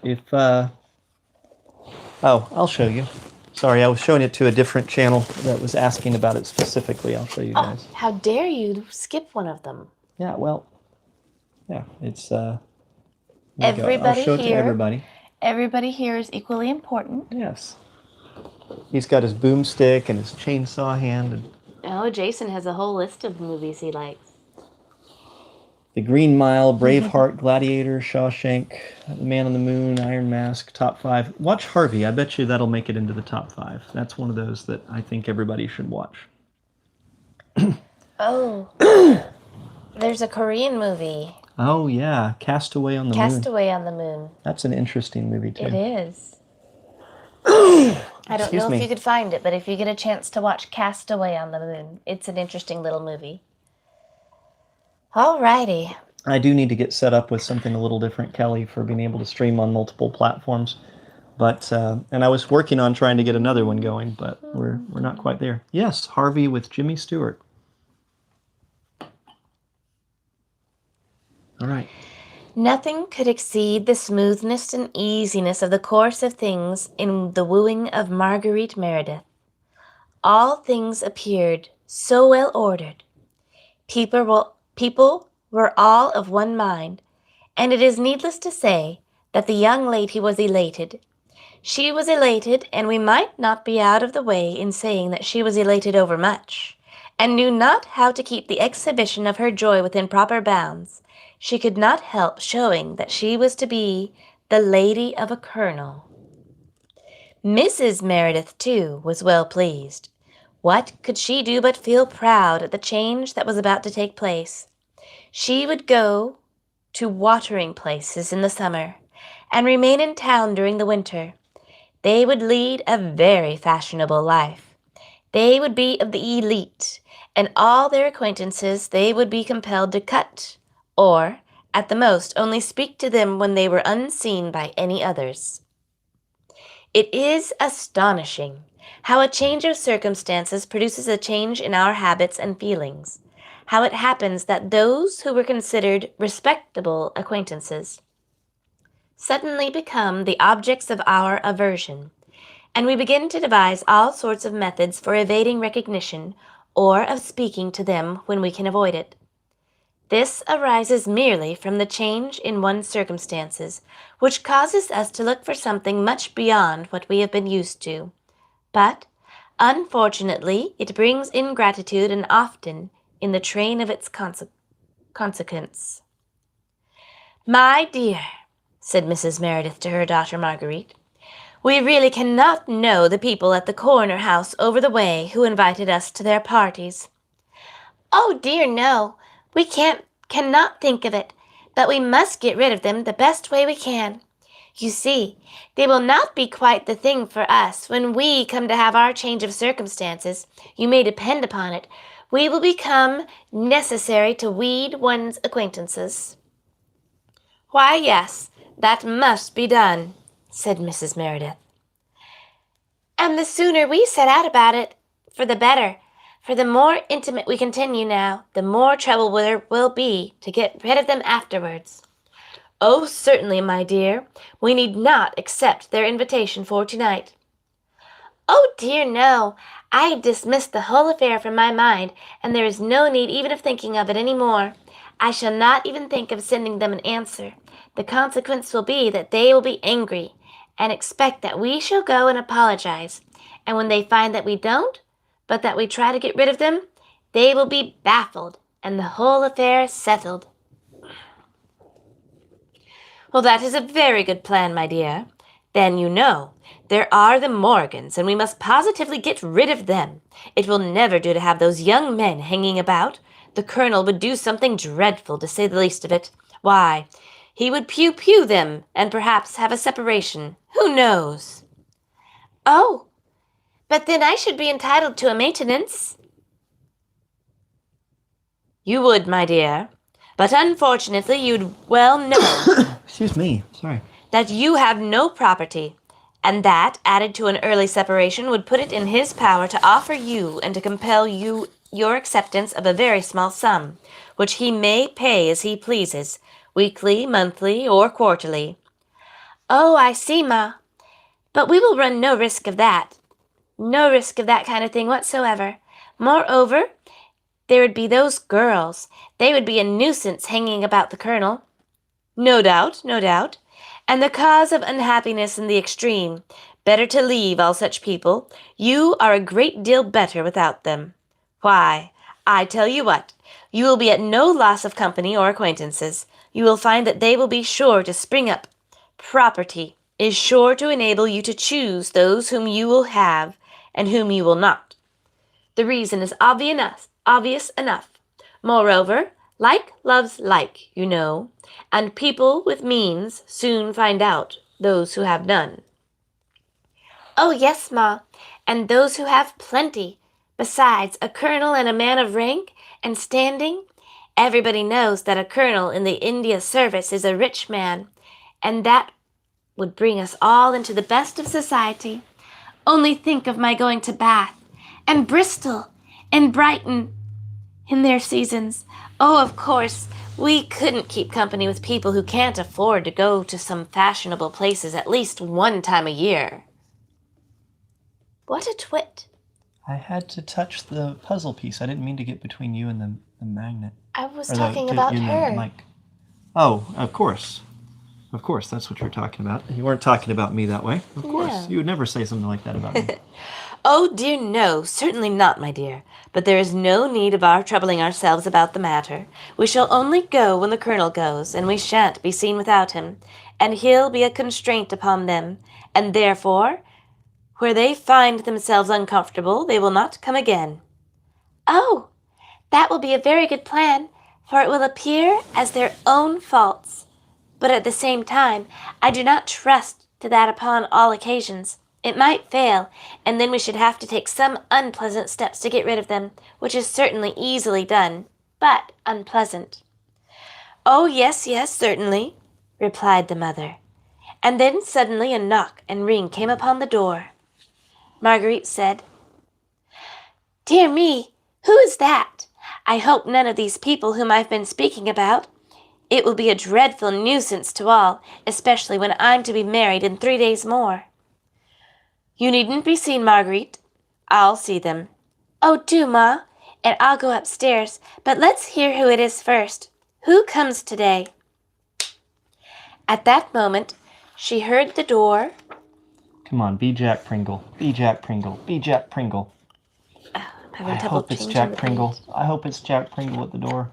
I'll show you. Sorry, I was showing it to a different channel that was asking about it specifically. I'll show you guys. How dare you skip one of them? Yeah, well, yeah, it's everybody I'll show it here. To everybody. Everybody here is equally important. Yes. He's got his boomstick and his chainsaw hand. And oh, Jason has a whole list of movies he likes. The Green Mile, Braveheart, Gladiator, Shawshank, The Man on the Moon, Iron Mask, top 5. Watch Harvey. I bet you that'll make it into the top 5. That's one of those that I think everybody should watch. Oh, there's a Korean movie. Oh, yeah. Castaway on the Moon. Castaway on the Moon. That's an interesting movie, too. It is. I don't know if you could find it, but if you get a chance to watch Castaway on the Moon, it's an interesting little movie. Alrighty. I do need to get set up with something a little different, Kelly, for being able to stream on multiple platforms. But and I was working on trying to get another one going, but we're not quite there. Yes, Harvey with Jimmy Stewart. All right. Nothing could exceed the smoothness and easiness of the course of things in the wooing of Marguerite Meredith. All things appeared so well ordered. People were all of one mind, and it is needless to say that the young lady was elated. She was elated, and we might not be out of the way in saying that she was elated overmuch, and knew not how to keep the exhibition of her joy within proper bounds. She could not help showing that she was to be the lady of a colonel. Mrs. Meredith, too, was well pleased. What could she do but feel proud at the change that was about to take place? She would go to watering places in the summer, and remain in town during the winter. They would lead a very fashionable life. They would be of the elite, and all their acquaintances they would be compelled to cut, or, at the most, only speak to them when they were unseen by any others. It is astonishing how a change of circumstances produces a change in our habits and feelings, how it happens that those who were considered respectable acquaintances suddenly become the objects of our aversion, and we begin to devise all sorts of methods for evading recognition or of speaking to them when we can avoid it. This arises merely from the change in one's circumstances, which causes us to look for something much beyond what we have been used to. But, unfortunately, it brings ingratitude, and often in the train of its consequence. "My dear," said Mrs. Meredith to her daughter Marguerite, "we really cannot know the people at the corner house over the way who invited us to their parties." "Oh dear, no. We cannot think of it, but we must get rid of them the best way we can. You see, they will not be quite the thing for us when we come to have our change of circumstances. You may depend upon it, we will become necessary to weed one's acquaintances." "Why, yes, that must be done," said Mrs. Meredith. "And the sooner we set out about it, for the better. For the more intimate we continue now, the more trouble there will be to get rid of them afterwards." "Oh, certainly, my dear. We need not accept their invitation for tonight." "Oh, dear, no. I have dismissed the whole affair from my mind, and there is no need even of thinking of it any more. I shall not even think of sending them an answer. The consequence will be that they will be angry, and expect that we shall go and apologize, and when they find that we don't, but that we try to get rid of them, they will be baffled, and the whole affair settled." "Well, that is a very good plan, my dear. Then, you know, there are the Morgans, and we must positively get rid of them. It will never do to have those young men hanging about. The Colonel would do something dreadful, to say the least of it. Why, he would pew-pew them, and perhaps have a separation. Who knows?" "Oh, but then I should be entitled to a maintenance." "You would, my dear. But unfortunately you'd well know Excuse me, sorry. that you have no property, and that, added to an early separation, would put it in his power to offer you and to compel you your acceptance of a very small sum, which he may pay as he pleases, weekly, monthly, or quarterly." "Oh, I see, Ma. But we will run no risk of that. No risk of that kind of thing whatsoever. Moreover, there would be those girls. They would be a nuisance hanging about the Colonel." "No doubt, no doubt. And the cause of unhappiness in the extreme. Better to leave all such people. You are a great deal better without them. Why, I tell you what, you will be at no loss of company or acquaintances. You will find that they will be sure to spring up. Property is sure to enable you to choose those whom you will have and whom you will not. The reason is obvious enough. Moreover, like loves like, you know, and people with means soon find out those who have none." "Oh, yes, Ma, and those who have plenty. Besides, a colonel and a man of rank and standing. Everybody knows that a colonel in the India service is a rich man, and that would bring us all into the best of society. Only think of my going to Bath, and Bristol, and Brighton in their seasons. Oh, of course, we couldn't keep company with people who can't afford to go to some fashionable places at least one time a year." What a twit. I had to touch the puzzle piece. I didn't mean to get between you and the magnet. I was Or talking about the her. mic. Oh, of course. Of course, that's what you're talking about. You weren't talking about me that way. Of course. No. You would never say something like that about me. "Oh, dear, no, certainly not, my dear. But there is no need of our troubling ourselves about the matter. We shall only go when the Colonel goes, and we shan't be seen without him, and he'll be a constraint upon them, and therefore, where they find themselves uncomfortable, they will not come again." "Oh, that will be a very good plan, for it will appear as their own faults." but at the same time, I do not trust to that upon all occasions. It might fail, and then we should have to take some unpleasant steps to get rid of them, which is certainly easily done, but unpleasant." "Oh, yes, yes, certainly," replied the mother. And then suddenly a knock and ring came upon the door. Marguerite said, "Dear me, who is that? I hope none of these people whom I've been speaking about. It will be a dreadful nuisance to all, especially when I'm to be married in 3 days more." "You needn't be seen, Marguerite. I'll see them." "Oh, do, Ma, and I'll go upstairs, but let's hear who it is first. Who comes today?" At that moment, she heard the door. Come on, be Jack Pringle. Be Jack Pringle. Be Jack Pringle. I hope it's Jack Pringle. I hope it's Jack Pringle at the door.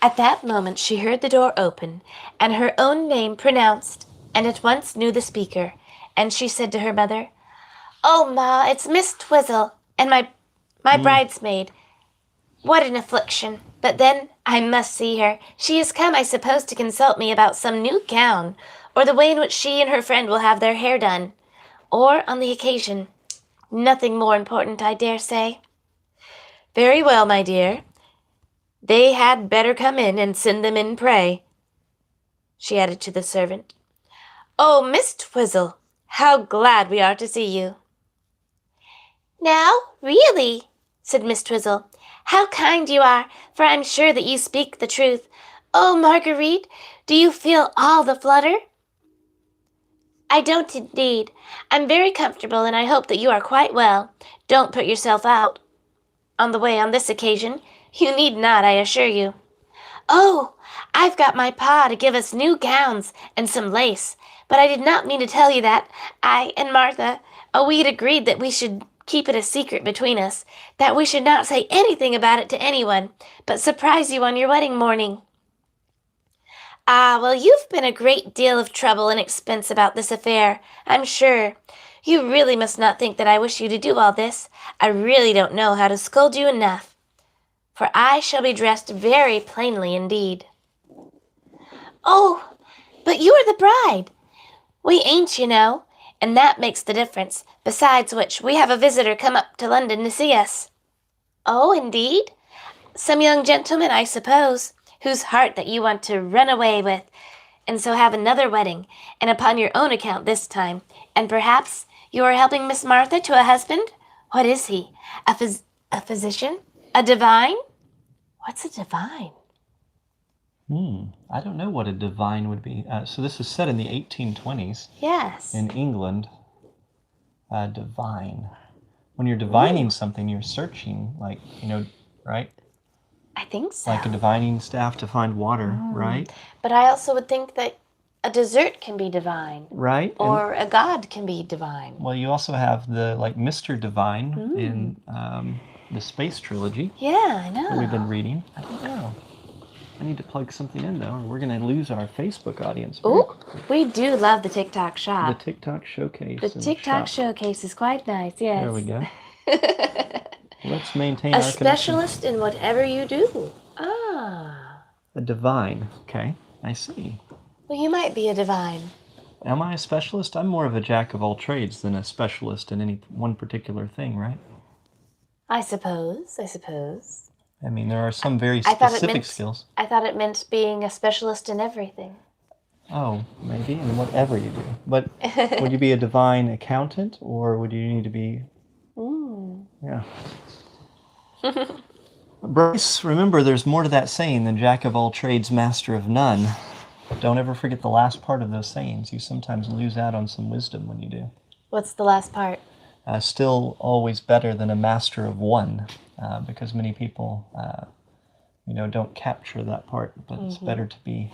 At that moment she heard the door open, and her own name pronounced, and at once knew the speaker, and she said to her mother, "Oh, Ma, it's Miss Twizzle, and my bridesmaid. What an affliction! But then I must see her. She has come, I suppose, to consult me about some new gown, or the way in which she and her friend will have their hair done, or on the occasion. Nothing more important, I dare say." "Very well, my dear. They had better come in, and send them in, pray," she added to the servant. "Oh, Miss Twizzle, how glad we are to see you." "Now, really," said Miss Twizzle, "how kind you are, for I'm sure that you speak the truth. Oh, Marguerite, do you feel all the flutter?" "I don't indeed. I'm very comfortable, and I hope that you are quite well. Don't put yourself out on the way on this occasion. You need not, I assure you." "Oh, I've got my pa to give us new gowns and some lace, but I did not mean to tell you that. I and Martha, we had agreed that we should keep it a secret between us, that we should not say anything about it to anyone, but surprise you on your wedding morning." "Ah, well, you've been a great deal of trouble and expense about this affair, I'm sure. You really must not think that I wish you to do all this. I really don't know how to scold you enough, for I shall be dressed very plainly indeed." "Oh, but you are the bride. We ain't, you know, and that makes the difference. Besides which, we have a visitor come up to London to see us." "Oh, indeed? Some young gentleman, I suppose, whose heart that you want to run away with, and so have another wedding, and upon your own account this time. And perhaps you are helping Miss Martha to a husband? What is he? A physician? A divine?" "What's a divine?" I don't know what a divine would be. So this is set in the 1820s. Yes. In England. Divine. When you're divining something, you're searching, like, right? I think so. Like a divining staff to find water, right? But I also would think that a dessert can be divine. Right. Or a god can be divine. Well, you also have the, Mr. Divine in the Space Trilogy. Yeah, I know. That we've been reading. I don't know. I need to plug something in, though, or we're going to lose our Facebook audience. Oh, we do love the TikTok shop. The TikTok showcase. The TikTok showcase is quite nice, yes. There we go. Let's maintain our connection. A specialist in whatever you do. Ah. A divine. Okay, I see. Well, you might be a divine. Am I a specialist? I'm more of a jack of all trades than a specialist in any one particular thing, right? I suppose. I mean, there are some very specific skills. I thought it meant being a specialist in everything. Oh, maybe, in whatever you do. But would you be a divine accountant, or would you need to be... Yeah. Bryce, remember, there's more to that saying than jack of all trades, master of none. Don't ever forget the last part of those sayings. You sometimes lose out on some wisdom when you do. What's the last part? Still always better than a master of one, because many people, don't capture that part. But it's better to be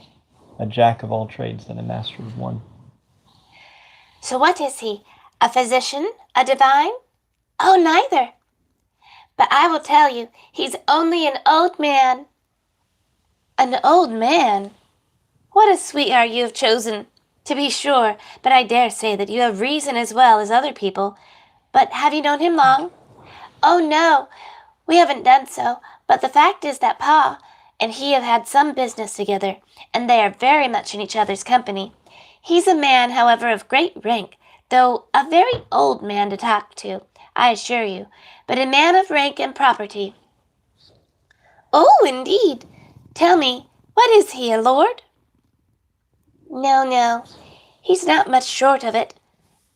a jack of all trades than a master of one. So what is he? A physician? A divine? Oh, neither. But I will tell you, he's only an old man. An old man? What a sweetheart you have chosen, to be sure, but I dare say that you have reason as well as other people. But have you known him long? Oh, no, we haven't done so, but the fact is that Pa, and he have had some business together, and they are very much in each other's company. He's a man, however, of great rank, though a very old man to talk to, I assure you, but a man of rank and property." "Oh, indeed! Tell me, what is he, a lord?" "No, no, he's not much short of it.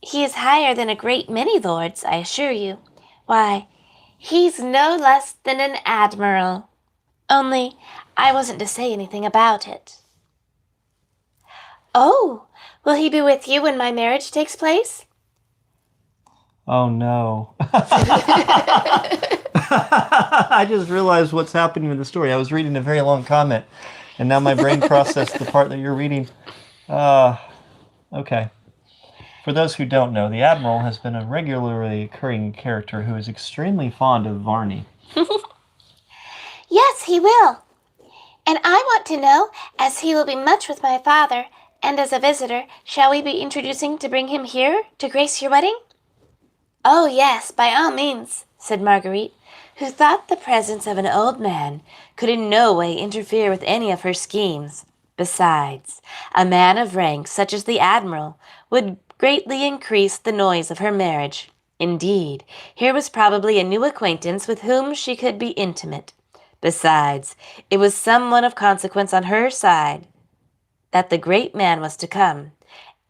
He is higher than a great many lords, I assure you. Why, he's no less than an admiral. Only, I wasn't to say anything about it." "Oh, will he be with you when my marriage takes place?" Oh no. I just realized what's happening in the story. I was reading a very long comment, and now my brain processed the part that you're reading. Okay. For those who don't know, the Admiral has been a regularly occurring character who is extremely fond of Varney. "Yes, he will. And I want to know, as he will be much with my father, and as a visitor, shall we be introducing to bring him here to grace your wedding?" "Oh, yes, by all means," said Marguerite, who thought the presence of an old man could in no way interfere with any of her schemes. Besides, a man of rank such as the Admiral would greatly increase the noise of her marriage. Indeed, here was probably a new acquaintance with whom she could be intimate. Besides, it was someone of consequence on her side that the great man was to come,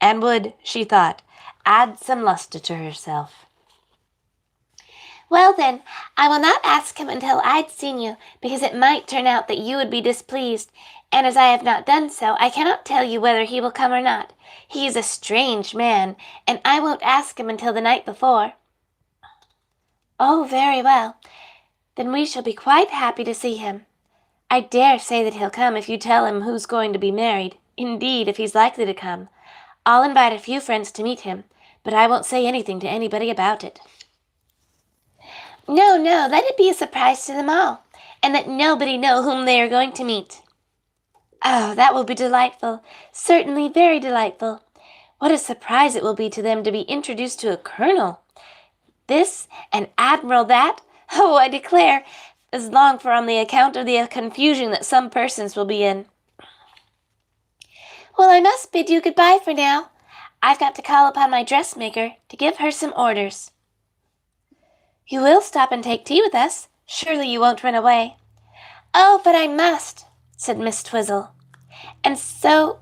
and would, she thought, add some lustre to herself. "Well, then, I will not ask him until I'd seen you, because it might turn out that you would be displeased, and as I have not done so, I cannot tell you whether he will come or not. He is a strange man, and I won't ask him until the night before." "Oh, very well. Then we shall be quite happy to see him. I dare say that he'll come if you tell him who's going to be married. Indeed, if he's likely to come, I'll invite a few friends to meet him, but I won't say anything to anybody about it." "No, no, let it be a surprise to them all, and let nobody know whom they are going to meet." "Oh, that will be delightful, certainly very delightful. What a surprise it will be to them to be introduced to a colonel. This, and Admiral that. Oh, I declare, is long for on the account of the confusion that some persons will be in. Well, I must bid you goodbye for now. I've got to call upon my dressmaker to give her some orders." "You will stop and take tea with us? Surely you won't run away." "Oh, but I must," said Miss Twizzle. And so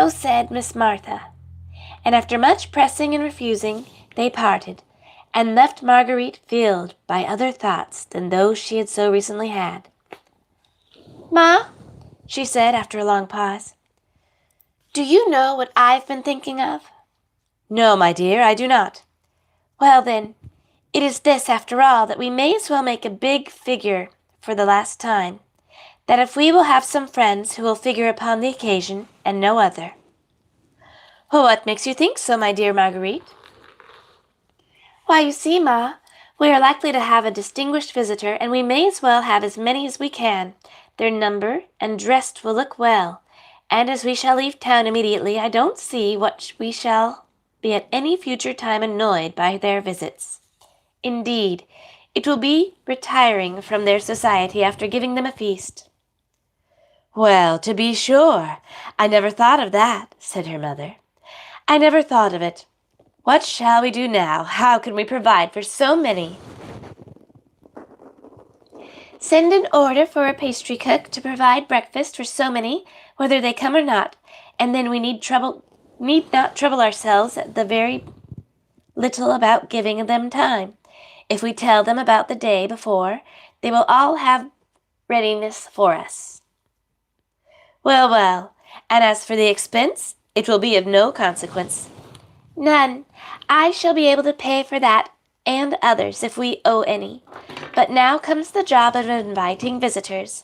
said Miss Martha. And after much pressing and refusing, they parted, and left Marguerite filled by other thoughts than those she had so recently had. "Ma," she said after a long pause, "do you know what I've been thinking of?" "No, my dear, I do not." "Well, then, it is this, after all, that we may as well make a big figure for the last time, that if we will have some friends who will figure upon the occasion, and no other." "Well, what makes you think so, my dear Marguerite?" "Why, you see, Ma, we are likely to have a distinguished visitor, and we may as well have as many as we can. Their number and dressed will look well, and as we shall leave town immediately, I don't see what we shall be at any future time annoyed by their visits. Indeed, it will be retiring from their society after giving them a feast." "Well, to be sure, I never thought of that," said her mother. "I never thought of it. What shall we do now? How can we provide for so many?" "Send an order for a pastry cook to provide breakfast for so many, whether they come or not, and then we need not trouble ourselves at the very little about giving them time. If we tell them about the day before, they will all have readiness for us." "Well, well, and as for the expense, it will be of no consequence." "None. I shall be able to pay for that and others if we owe any. But now comes the job of inviting visitors,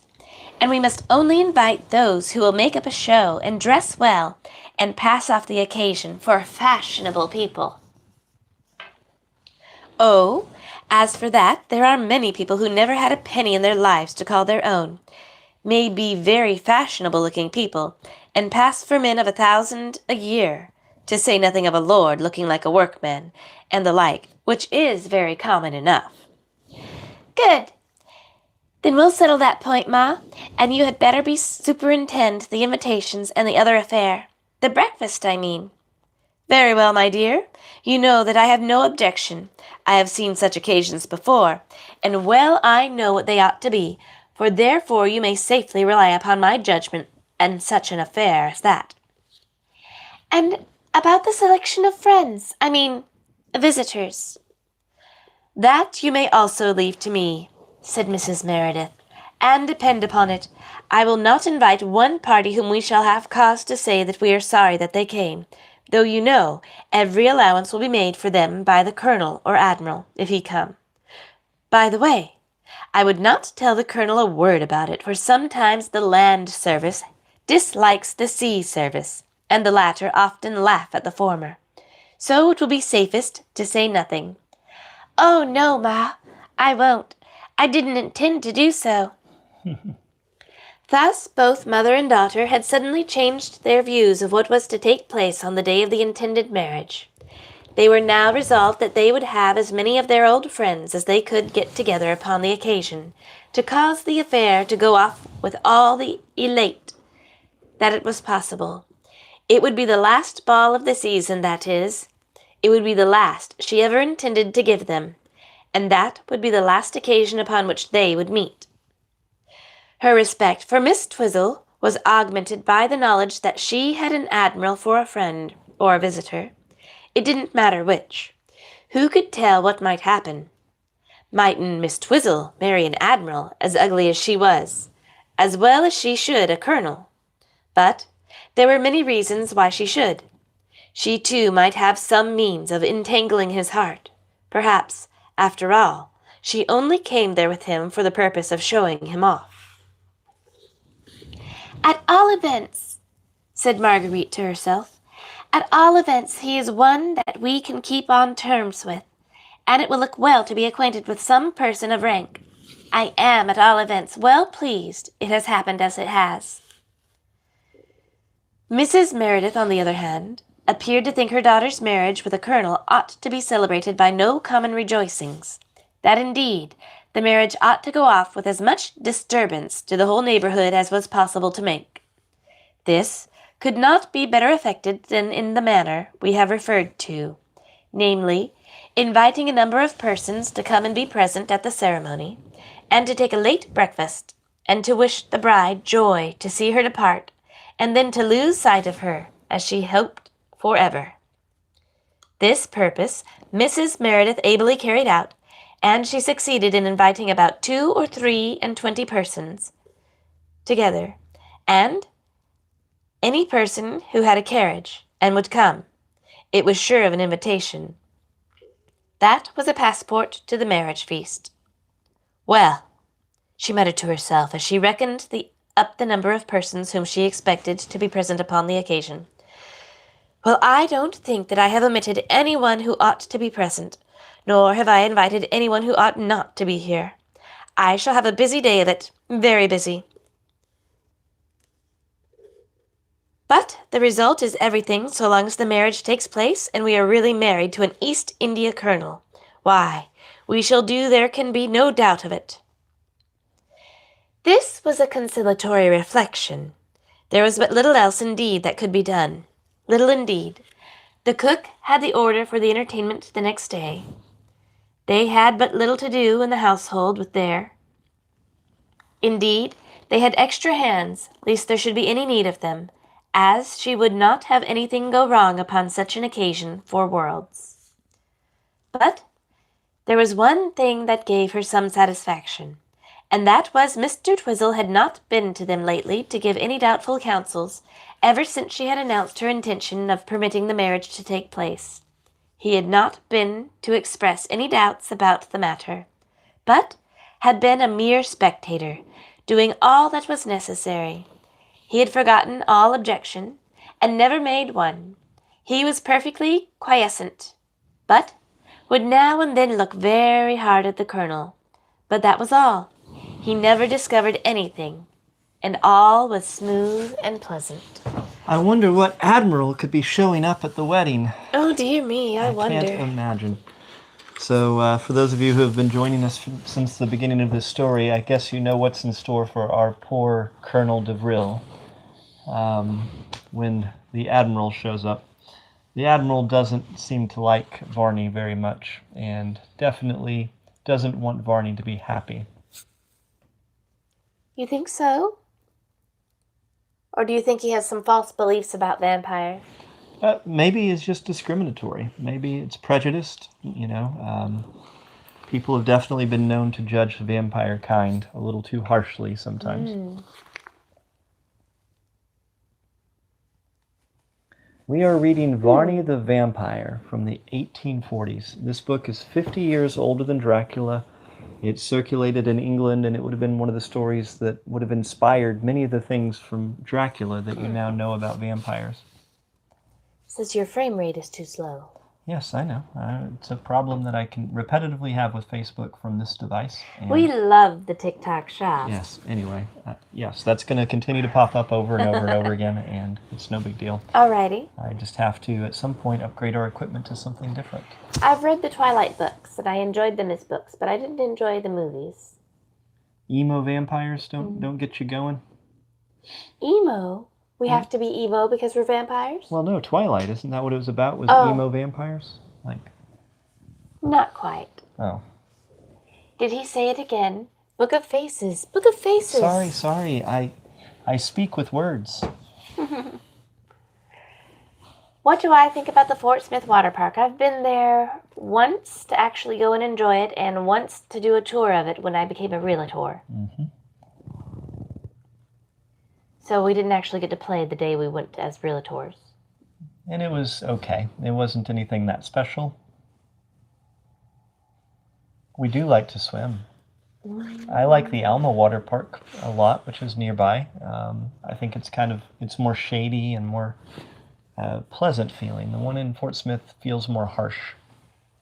and we must only invite those who will make up a show and dress well and pass off the occasion for fashionable people." "Oh, as for that, there are many people who never had a penny in their lives to call their own, may be very fashionable-looking people, and pass for men of 1,000 a year, to say nothing of a lord looking like a workman, and the like, which is very common enough." "Good. Then we'll settle that point, Ma, and you had better be superintend the invitations and the other affair. The breakfast, I mean. Very well, my dear. You know that I have no objection. I have seen such occasions before, and well I know what they ought to be, for therefore you may safely rely upon my judgment in such an affair as that. And about the selection of friends, I mean, visitors. That you may also leave to me, said Mrs. Meredith, and depend upon it, I will not invite one party whom we shall have cause to say that we are sorry that they came, though you know every allowance will be made for them by the Colonel or Admiral, if he come. By the way, I would not tell the Colonel a word about it, for sometimes the land service dislikes the sea service, and the latter often laugh at the former. So it will be safest to say nothing. Oh, no, Ma, I won't. I didn't intend to do so. Thus both mother and daughter had suddenly changed their views of what was to take place on the day of the intended marriage. They were now resolved that they would have as many of their old friends as they could get together upon the occasion, to cause the affair to go off with all the elate that it was possible. It would be the last ball of the season, that is. It would be the last she ever intended to give them, and that would be the last occasion upon which they would meet. Her respect for Miss Twizzle was augmented by the knowledge that she had an admiral for a friend or a visitor. It didn't matter which. Who could tell what might happen? Mightn't Miss Twizzle marry an admiral as ugly as she was, as well as she should a colonel? But there were many reasons why she should. She too might have some means of entangling his heart. Perhaps, after all, she only came there with him for the purpose of showing him off. At all events, said Marguerite to herself, at all events he is one that we can keep on terms with, and it will look well to be acquainted with some person of rank. I am, at all events, well pleased it has happened as it has. Mrs. Meredith, on the other hand, appeared to think her daughter's marriage with a colonel ought to be celebrated by no common rejoicings, that indeed the marriage ought to go off with as much disturbance to the whole neighborhood as was possible to make. This could not be better effected than in the manner we have referred to, namely, inviting a number of persons to come and be present at the ceremony, and to take a late breakfast, and to wish the bride joy to see her depart, and then to lose sight of her, as she hoped, forever. This purpose Mrs. Meredith ably carried out, and she succeeded in inviting about 2 or 23 persons together, and any person who had a carriage and would come, it was sure of an invitation. That was a passport to the marriage feast. Well, she muttered to herself as she reckoned up the number of persons whom she expected to be present upon the occasion. Well, I don't think that I have omitted anyone who ought to be present, nor have I invited anyone who ought not to be here. I shall have a busy day of it, very busy. But the result is everything so long as the marriage takes place and we are really married to an East India colonel. Why, we shall do, there can be no doubt of it. This was a conciliatory reflection. There was but little else indeed that could be done. Little indeed. The cook had the order for the entertainment the next day. They had but little to do in the household with there. Indeed, they had extra hands, lest there should be any need of them, as she would not have anything go wrong upon such an occasion for worlds. But there was one thing that gave her some satisfaction, and that was Mr. Twizzle had not been to them lately to give any doubtful counsels, ever since she had announced her intention of permitting the marriage to take place. He had not been to express any doubts about the matter, but had been a mere spectator, doing all that was necessary. He had forgotten all objection, and never made one. He was perfectly quiescent, but would now and then look very hard at the colonel. But that was all. He never discovered anything, and all was smooth and pleasant. I wonder what admiral could be showing up at the wedding. Oh, dear me, I wonder. I can't imagine. So for those of you who have been joining us since the beginning of this story, I guess you know what's in store for our poor Colonel DeVril when the Admiral shows up. The Admiral doesn't seem to like Varney very much, and definitely doesn't want Varney to be happy. You think so? Or do you think he has some false beliefs about vampires? Maybe it's just discriminatory. Maybe it's prejudiced, people have definitely been known to judge the vampire kind a little too harshly sometimes. We are reading Varney the Vampire from the 1840s. This book is 50 years older than Dracula. It circulated in England, and it would have been one of the stories that would have inspired many of the things from Dracula that you now know about vampires. Says your frame rate is too slow. Yes, I know. It's a problem that I can repetitively have with Facebook from this device. We love the TikTok shop. Yes, anyway. Yes, that's going to continue to pop up over and over and over again, and it's no big deal. Alrighty. I just have to, at some point, upgrade our equipment to something different. I've read the Twilight books, and I enjoyed them as books, but I didn't enjoy the movies. Emo vampires don't get you going? Emo? We have to be emo because we're vampires? Well, no, Twilight, isn't that what it was about? Was it emo vampires? Not quite. Oh. Did he say it again? Book of Faces. Book of Faces. Sorry. I speak with words. What do I think about the Fort Smith Water Park? I've been there once to actually go and enjoy it, and once to do a tour of it when I became a realtor. Mm-hmm. So we didn't actually get to play the day we went as realtors. And it was okay. It wasn't anything that special. We do like to swim. I like the Alma Water Park a lot, which is nearby. I think it's more shady and more pleasant feeling. The one in Fort Smith feels more harsh.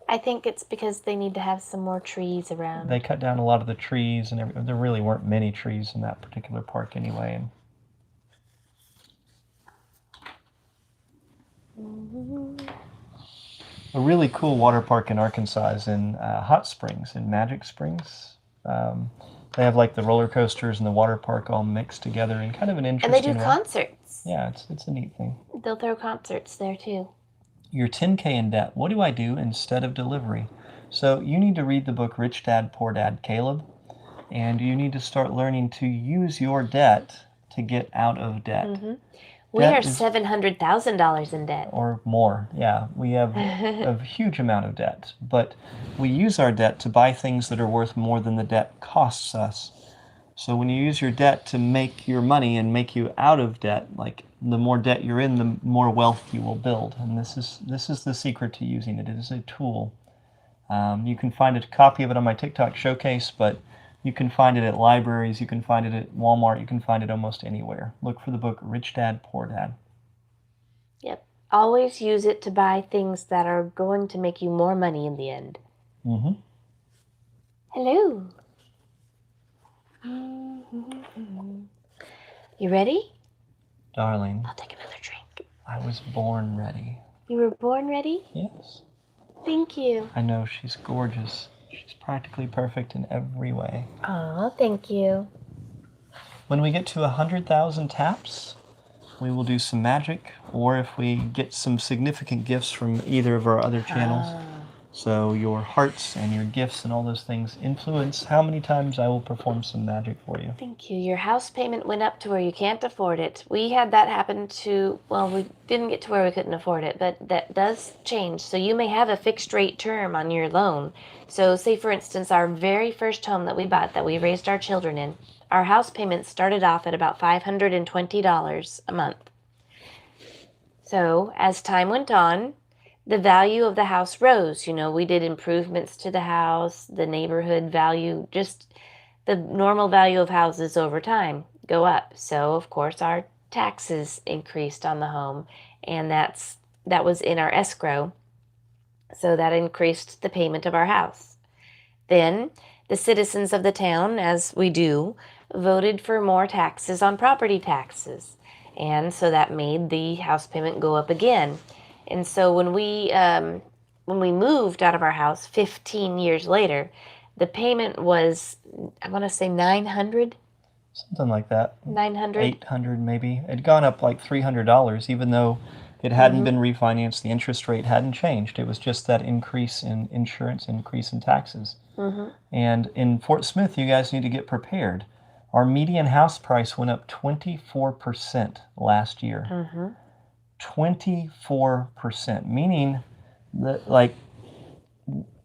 I think it's because they need to have some more trees around. They cut down a lot of the trees, and there really weren't many trees in that particular park anyway. A really cool water park in Arkansas is in Hot Springs, in Magic Springs. They have the roller coasters and the water park all mixed together in kind of an interesting way. And they do concerts. Yeah, it's a neat thing. They'll throw concerts there too. You're $10K in debt. What do I do instead of delivery? So you need to read the book Rich Dad, Poor Dad, Caleb, and you need to start learning to use your debt to get out of debt. Mm-hmm. We are $700,000 in debt. Or more, yeah. We have a huge amount of debt, but we use our debt to buy things that are worth more than the debt costs us. So when you use your debt to make your money and make you out of debt, the more debt you're in, the more wealth you will build. And this is the secret to using it. It is a tool. You can find a copy of it on my TikTok showcase, but you can find it at libraries, you can find it at Walmart, you can find it almost anywhere. Look for the book Rich Dad, Poor Dad. Yep. Always use it to buy things that are going to make you more money in the end. Mm-hmm. Hello. You ready? Darling. I'll take another drink. I was born ready. You were born ready? Yes. Thank you. I know, she's gorgeous. She's practically perfect in every way. Oh, thank you. When we get to 100,000 taps, we will do some magic, or if we get some significant gifts from either of our other channels. So your hearts and your gifts and all those things influence how many times I will perform some magic for you. Thank you. Your house payment went up to where you can't afford it. We had that happen to, we didn't get to where we couldn't afford it, but that does change. So you may have a fixed rate term on your loan. So say, for instance, our very first home that we bought, that we raised our children in, our house payment started off at about $520 a month. So as time went on, the value of the house rose. We did improvements to the house, the neighborhood value, just the normal value of houses over time go up. So, of course, our taxes increased on the home, and that was in our escrow. So that increased the payment of our house. Then the citizens of the town, as we do, voted for more taxes on property taxes. And so that made the house payment go up again. And so when we when we moved out of our house 15 years later, the payment was, I want to say 900. Something like that. 900. 800 maybe. It had gone up like $300, even though it hadn't been refinanced. The interest rate hadn't changed. It was just that increase in insurance, increase in taxes. And in Fort Smith, you guys need to get prepared. Our median house price went up 24% last year. 24%, meaning that, like,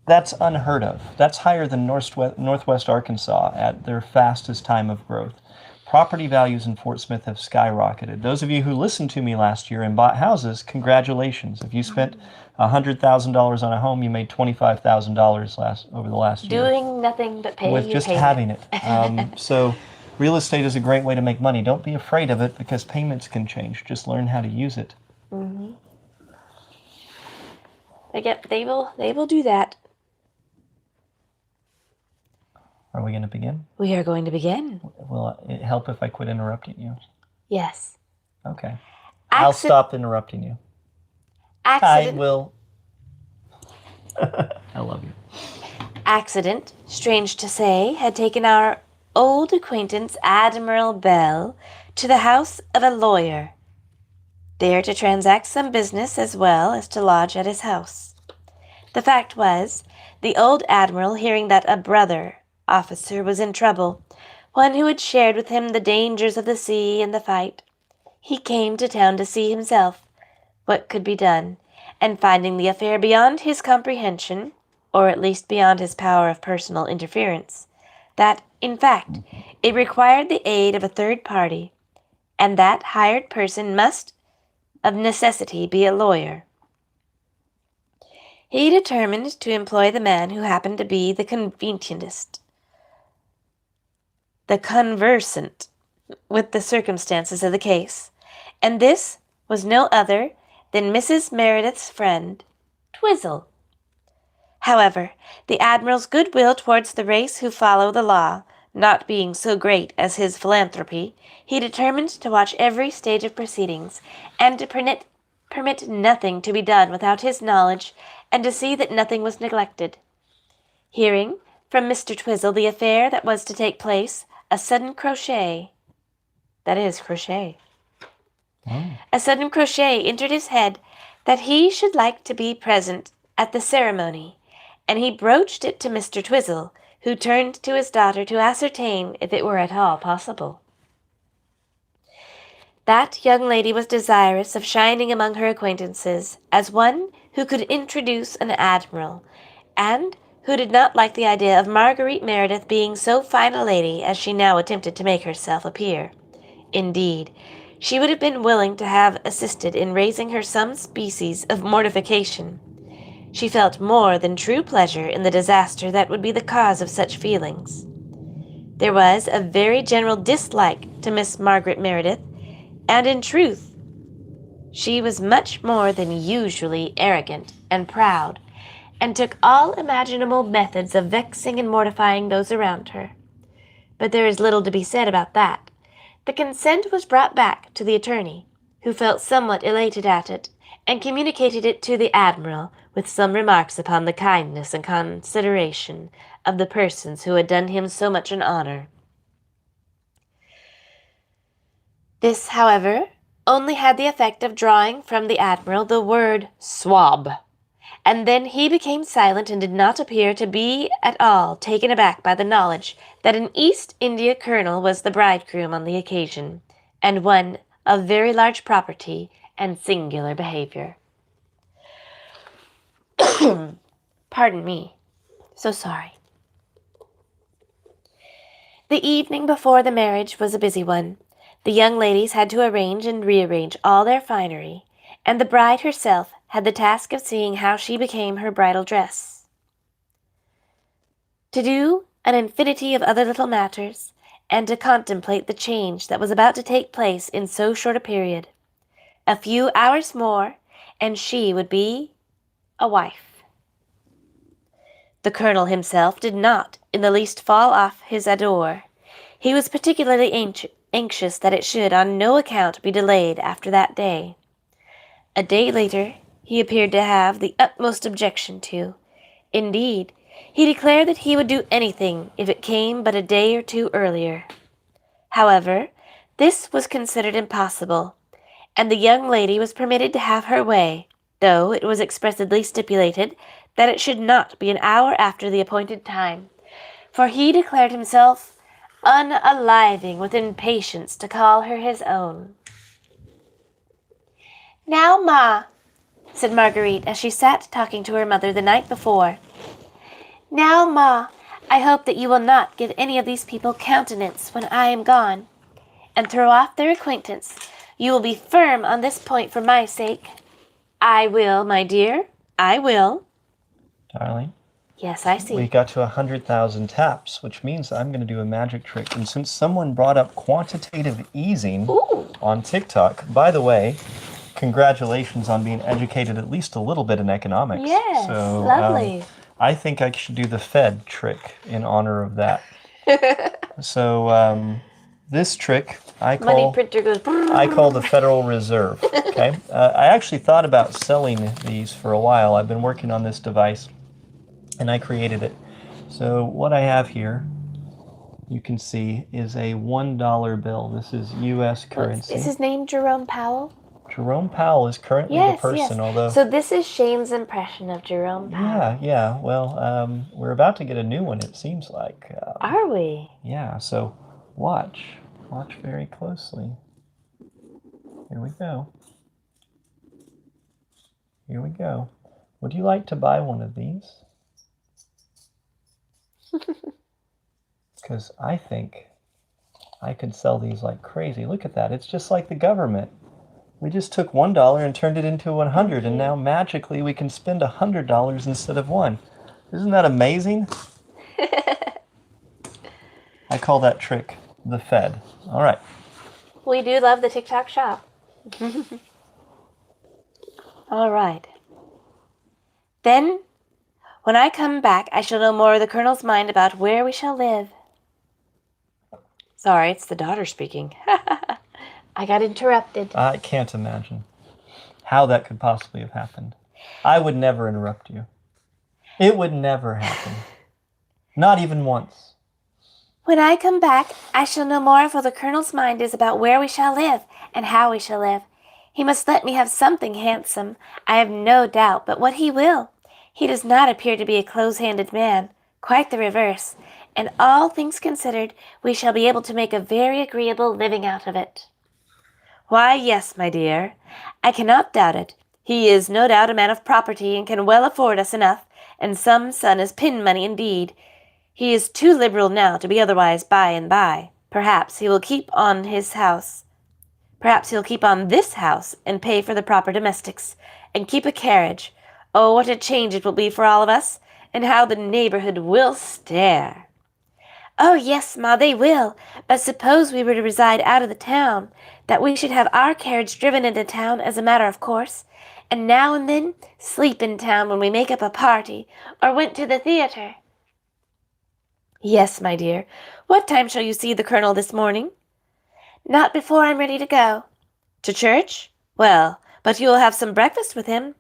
that's unheard of. That's higher than Northwest Arkansas at their fastest time of growth. Property values in Fort Smith have skyrocketed. Those of you who listened to me last year and bought houses, congratulations. If you spent $100,000 on a home, you made $25,000 over the last year. Doing nothing but paying with just having it. So real estate is a great way to make money. Don't be afraid of it because payments can change. Just learn how to use it. They will do that. Are we going to begin? We are going to begin. Will it help if I quit interrupting you? Yes. Okay. I'll stop interrupting you. I will. I love you. Accident, strange to say, had taken our old acquaintance Admiral Bell to the house of a lawyer, there to transact some business as well as to lodge at his house. The fact was, the old admiral, hearing that a brother officer was in trouble, one who had shared with him the dangers of the sea and the fight, he came to town to see himself what could be done, and finding the affair beyond his comprehension, or at least beyond his power of personal interference, that, in fact, it required the aid of a third party, and that hired person must, of necessity, be a lawyer. He determined to employ the man who happened to be the conversant with the circumstances of the case, and this was no other than Mrs. Meredith's friend, Twizzle. However, the Admiral's goodwill towards the race who follow the law not being so great as his philanthropy, he determined to watch every stage of proceedings, and to permit nothing to be done without his knowledge, and to see that nothing was neglected. Hearing from Mr. Twizzle the affair that was to take place, a sudden crochet entered his head that he should like to be present at the ceremony, and he broached it to Mr. Twizzle, who turned to his daughter to ascertain if it were at all possible. That young lady was desirous of shining among her acquaintances as one who could introduce an admiral, and who did not like the idea of Marguerite Meredith being so fine a lady as she now attempted to make herself appear. Indeed, she would have been willing to have assisted in raising her some species of mortification. She felt more than true pleasure in the disaster that would be the cause of such feelings. There was a very general dislike to Miss Margaret Meredith, and in truth, she was much more than usually arrogant and proud, and took all imaginable methods of vexing and mortifying those around her. But there is little to be said about that. The consent was brought back to the attorney, who felt somewhat elated at it, and communicated it to the Admiral, with some remarks upon the kindness and consideration of the persons who had done him so much an honor. This, however, only had the effect of drawing from the Admiral the word swab, and then he became silent and did not appear to be at all taken aback by the knowledge that an East India colonel was the bridegroom on the occasion, and one of very large property and singular behavior. Pardon me. So sorry. The evening before the marriage was a busy one. The young ladies had to arrange and rearrange all their finery, and the bride herself had the task of seeing how she became her bridal dress. To do an infinity of other little matters, and to contemplate the change that was about to take place in so short a period. A few hours more, and she would be a wife. The colonel himself did not in the least fall off his ardor. He was particularly anxious that it should on no account be delayed after that day. A day later, he appeared to have the utmost objection to. Indeed, he declared that he would do anything if it came but a day or two earlier. However, this was considered impossible, and the young lady was permitted to have her way, though it was expressly stipulated that it should not be an hour after the appointed time, for he declared himself unaliving with impatience to call her his own. "Now, Ma," said Marguerite as she sat talking to her mother the night before. "Now, Ma, I hope that you will not give any of these people countenance when I am gone, and throw off their acquaintance. You will be firm on this point for my sake." "I will, my dear, I will." Darling. Yes, I see. We got to 100,000 taps, which means I'm going to do a magic trick. And since someone brought up quantitative easing on TikTok, by the way, congratulations on being educated at least a little bit in economics. Yes, so, lovely. I think I should do the Fed trick in honor of that. So this trick I Money printer goes. call the Federal Reserve. Okay, I actually thought about selling these for a while. I've been working on this device, and I created it. So what I have here, you can see, is a $1 bill. This is U.S. currency. Is his name Jerome Powell? Jerome Powell is currently the person, although... So this is Shane's impression of Jerome Powell. Yeah. Well, we're about to get a new one, it seems like. Are we? Yeah, so watch very closely. Here we go. Would you like to buy one of these? Because I think I could sell these like crazy. Look at that. It's just like the government. We just took $1 and turned it into 100, and now magically we can spend $100 instead of one. Isn't that amazing? I call that trick the Fed. All right. We do love the TikTok shop. All right. Then, when I come back, I shall know more of the Colonel's mind about where we shall live. Sorry, it's the daughter speaking. I got interrupted. I can't imagine how that could possibly have happened. I would never interrupt you. It would never happen. Not even once. When I come back, I shall know more of what the Colonel's mind is about where we shall live and how we shall live. He must let me have something handsome, I have no doubt, but what he will. He does not appear to be a close-handed man, quite the reverse, and all things considered, we shall be able to make a very agreeable living out of it. Why, yes, my dear, I cannot doubt it. He is no doubt a man of property and can well afford us enough, and some son is pin money indeed. He is too liberal now to be otherwise by and by. Perhaps he will keep on his house. Perhaps he'll keep on this house and pay for the proper domestics, and keep a carriage. Oh, what a change it will be for all of us, and how the neighborhood will stare. Oh, yes, Ma, they will. But suppose we were to reside out of the town, that we should have our carriage driven into town as a matter of course, and now and then sleep in town when we make up a party, or went to the theater. Yes, my dear. What time shall you see the Colonel this morning? Not before I'm ready to go. To church? Well, but you will have some breakfast with him.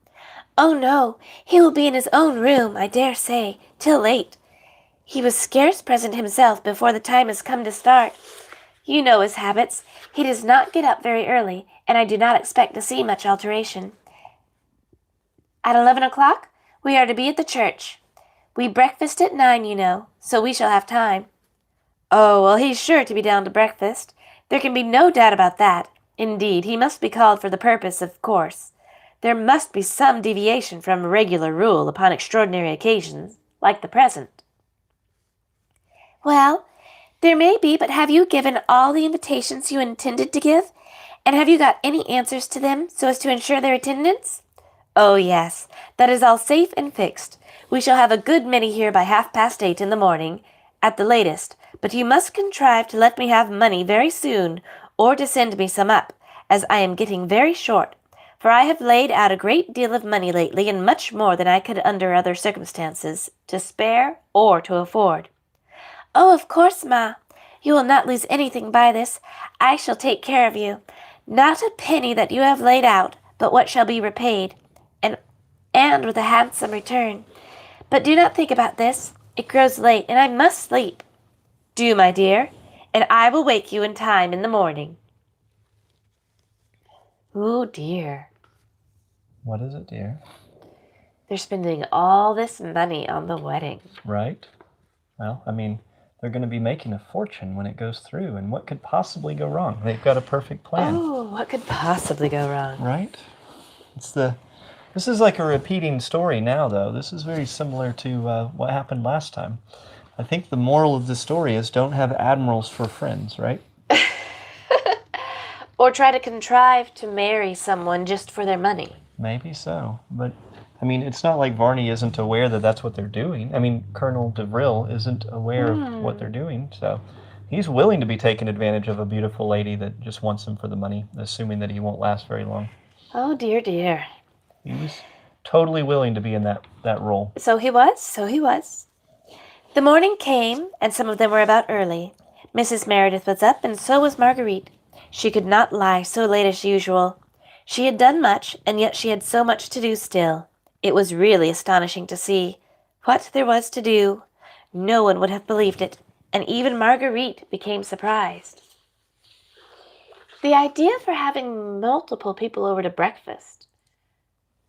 Oh, no, he will be in his own room, I dare say, till late. He was scarce present himself before the time has come to start. You know his habits. He does not get up very early, and I do not expect to see much alteration. At 11 o'clock, we are to be at the church. We breakfast at 9, you know, so we shall have time. Oh, well, he's sure to be down to breakfast. There can be no doubt about that. Indeed, he must be called for the purpose, of course. There must be some deviation from regular rule upon extraordinary occasions, like the present. Well, there may be, but have you given all the invitations you intended to give? And have you got any answers to them so as to ensure their attendance? Oh, yes, that is all safe and fixed. We shall have a good many here by 8:30 in the morning, at the latest, but you must contrive to let me have money very soon, or to send me some up, as I am getting very short, for I have laid out a great deal of money lately, and much more than I could under other circumstances, to spare or to afford. Oh, of course, Ma. You will not lose anything by this. I shall take care of you. Not a penny that you have laid out, but what shall be repaid, and and with a handsome return. But do not think about this. It grows late, and I must sleep. Do, my dear, and I will wake you in time in the morning. Oh, dear. What is it, dear? They're spending all this money on the wedding. Right. Well, I mean, they're going to be making a fortune when it goes through, and what could possibly go wrong? They've got a perfect plan. Oh, what could possibly go wrong? Right? This is like a repeating story now, though. This is very similar to what happened last time. I think the moral of the story is don't have admirals for friends, right? Or try to contrive to marry someone just for their money. Maybe so, but I mean, it's not like Varney isn't aware that that's what they're doing. I mean, Colonel DeVril isn't aware of what they're doing, so he's willing to be taken advantage of a beautiful lady that just wants him for the money, assuming that he won't last very long. Oh, dear, dear. He's totally willing to be in that role. So he was. The morning came, and some of them were about early. Mrs. Meredith was up, and so was Marguerite. She could not lie so late as usual. She had done much, and yet she had so much to do still. It was really astonishing to see what there was to do. No one would have believed it, and even Marguerite became surprised. The idea for having multiple people over to breakfast,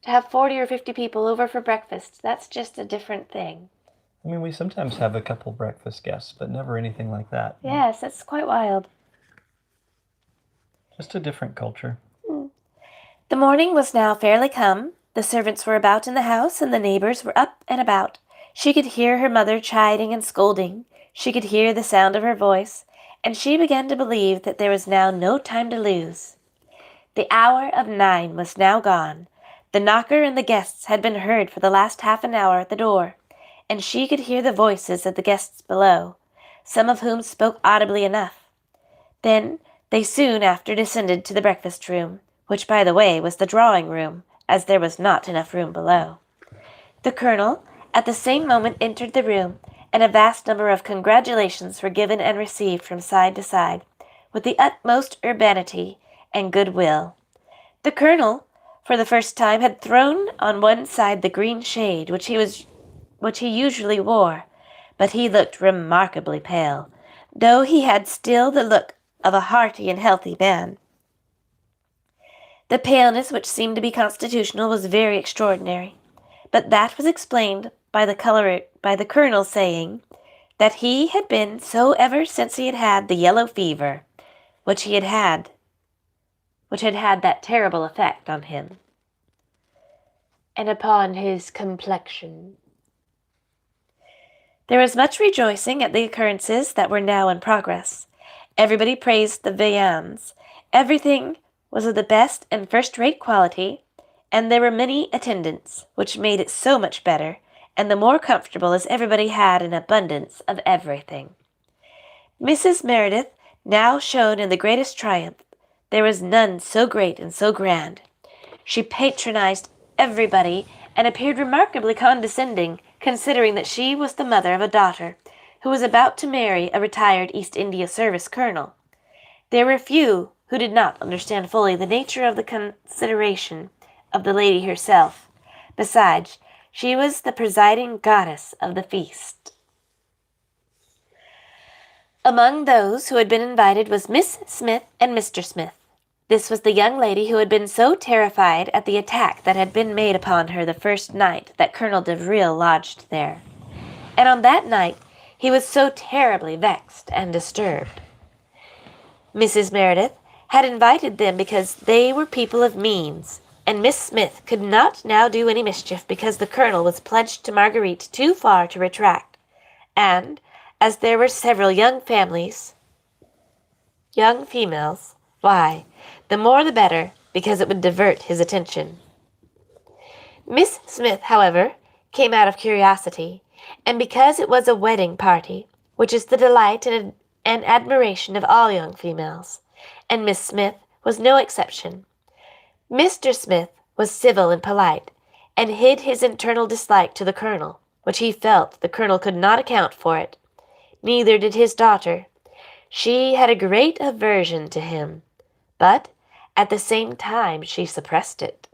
to have 40 or 50 people over for breakfast, that's just a different thing. I mean, we sometimes have a couple breakfast guests, but never anything like that. Yes, that's quite wild. Just a different culture. The morning was now fairly come. The servants were about in the house, and the neighbors were up and about. She could hear her mother chiding and scolding. She could hear the sound of her voice, and she began to believe that there was now no time to lose. The hour of 9 was now gone. The knocker and the guests had been heard for the last half an hour at the door, and she could hear the voices of the guests below, some of whom spoke audibly enough. Then they soon after descended to the breakfast-room, which, by the way, was the drawing-room, as there was not enough room below. The colonel at the same moment entered the room, and a vast number of congratulations were given and received from side to side, with the utmost urbanity and good-will. The colonel, for the first time, had thrown on one side the green shade which he usually wore, but he looked remarkably pale, though he had still the look of a hearty and healthy man. The paleness, which seemed to be constitutional, was very extraordinary, but that was explained by the colonel saying that he had been so ever since he had had the yellow fever, which had had that terrible effect on him, and upon his complexion. There was much rejoicing at the occurrences that were now in progress. Everybody praised the viands. Everything was of the best and first-rate quality, and there were many attendants, which made it so much better, and the more comfortable as everybody had an abundance of everything. Mrs. Meredith now shone in the greatest triumph. There was none so great and so grand. She patronized everybody, and appeared remarkably condescending, considering that she was the mother of a daughter who was about to marry a retired East India Service colonel. There were few who did not understand fully the nature of the consideration of the lady herself. Besides, she was the presiding goddess of the feast. Among those who had been invited was Miss Smith and Mr. Smith. This was the young lady who had been so terrified at the attack that had been made upon her the first night that Colonel DeVril lodged there. And on that night he was so terribly vexed and disturbed. Mrs. Meredith had invited them because they were people of means, and Miss Smith could not now do any mischief because the colonel was pledged to Marguerite too far to retract, and, as there were several young females, why, the more the better, because it would divert his attention. Miss Smith, however, came out of curiosity, and because it was a wedding party, which is the delight and admiration of all young females, and Miss Smith was no exception. Mr. Smith was civil and polite, and hid his internal dislike to the colonel, which he felt the colonel could not account for it. Neither did his daughter. She had a great aversion to him, but at the same time she suppressed it.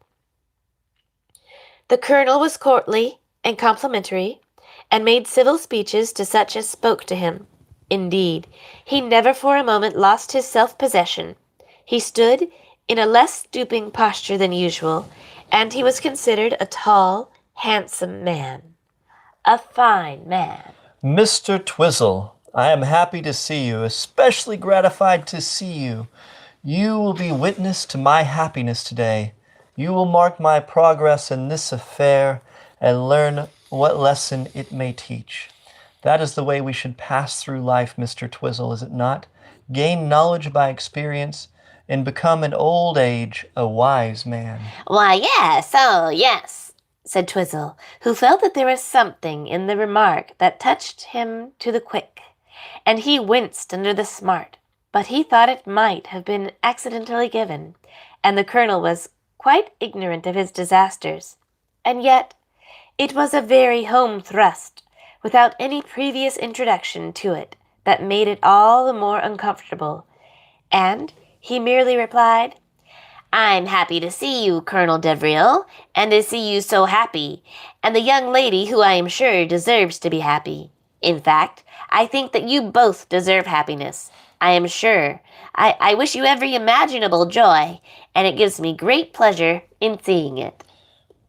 The colonel was courtly and complimentary, and made civil speeches to such as spoke to him. Indeed, he never for a moment lost his self-possession. He stood in a less stooping posture than usual, and he was considered a tall, handsome man. A fine man. Mr. Twizzle, I am happy to see you, especially gratified to see you. You will be witness to my happiness today. You will mark my progress in this affair and learn what lesson it may teach. That is the way we should pass through life, Mr. Twizzle, is it not? Gain knowledge by experience and become in old age a wise man. Why, yes, oh, yes, said Twizzle, who felt that there was something in the remark that touched him to the quick, and he winced under the smart, but he thought it might have been accidentally given, and the colonel was quite ignorant of his disasters, and yet it was a very home thrust, without any previous introduction to it, that made it all the more uncomfortable, and he merely replied, I'm happy to see you, Colonel Devril, and to see you so happy, and the young lady who I am sure deserves to be happy. In fact, I think that you both deserve happiness. I am sure. I wish you every imaginable joy, and it gives me great pleasure in seeing it.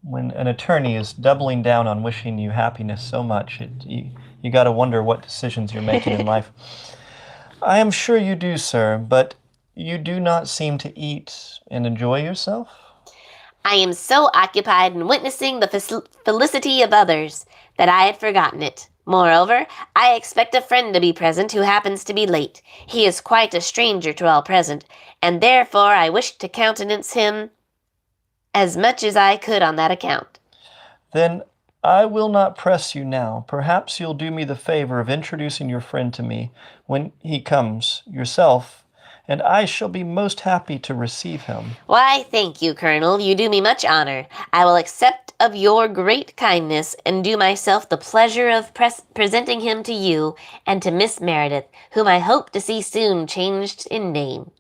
When an attorney is doubling down on wishing you happiness so much, you got to wonder what decisions you're making in life. I am sure you do, sir, but you do not seem to eat and enjoy yourself? I am so occupied in witnessing the felicity of others that I had forgotten it. Moreover, I expect a friend to be present who happens to be late. He is quite a stranger to all present, and therefore I wished to countenance him as much as I could on that account. Then I will not press you now. Perhaps you'll do me the favor of introducing your friend to me when he comes yourself, and I shall be most happy to receive him. Why, thank you, Colonel. You do me much honor. I will accept of your great kindness and do myself the pleasure of presenting him to you and to Miss Meredith, whom I hope to see soon changed in name.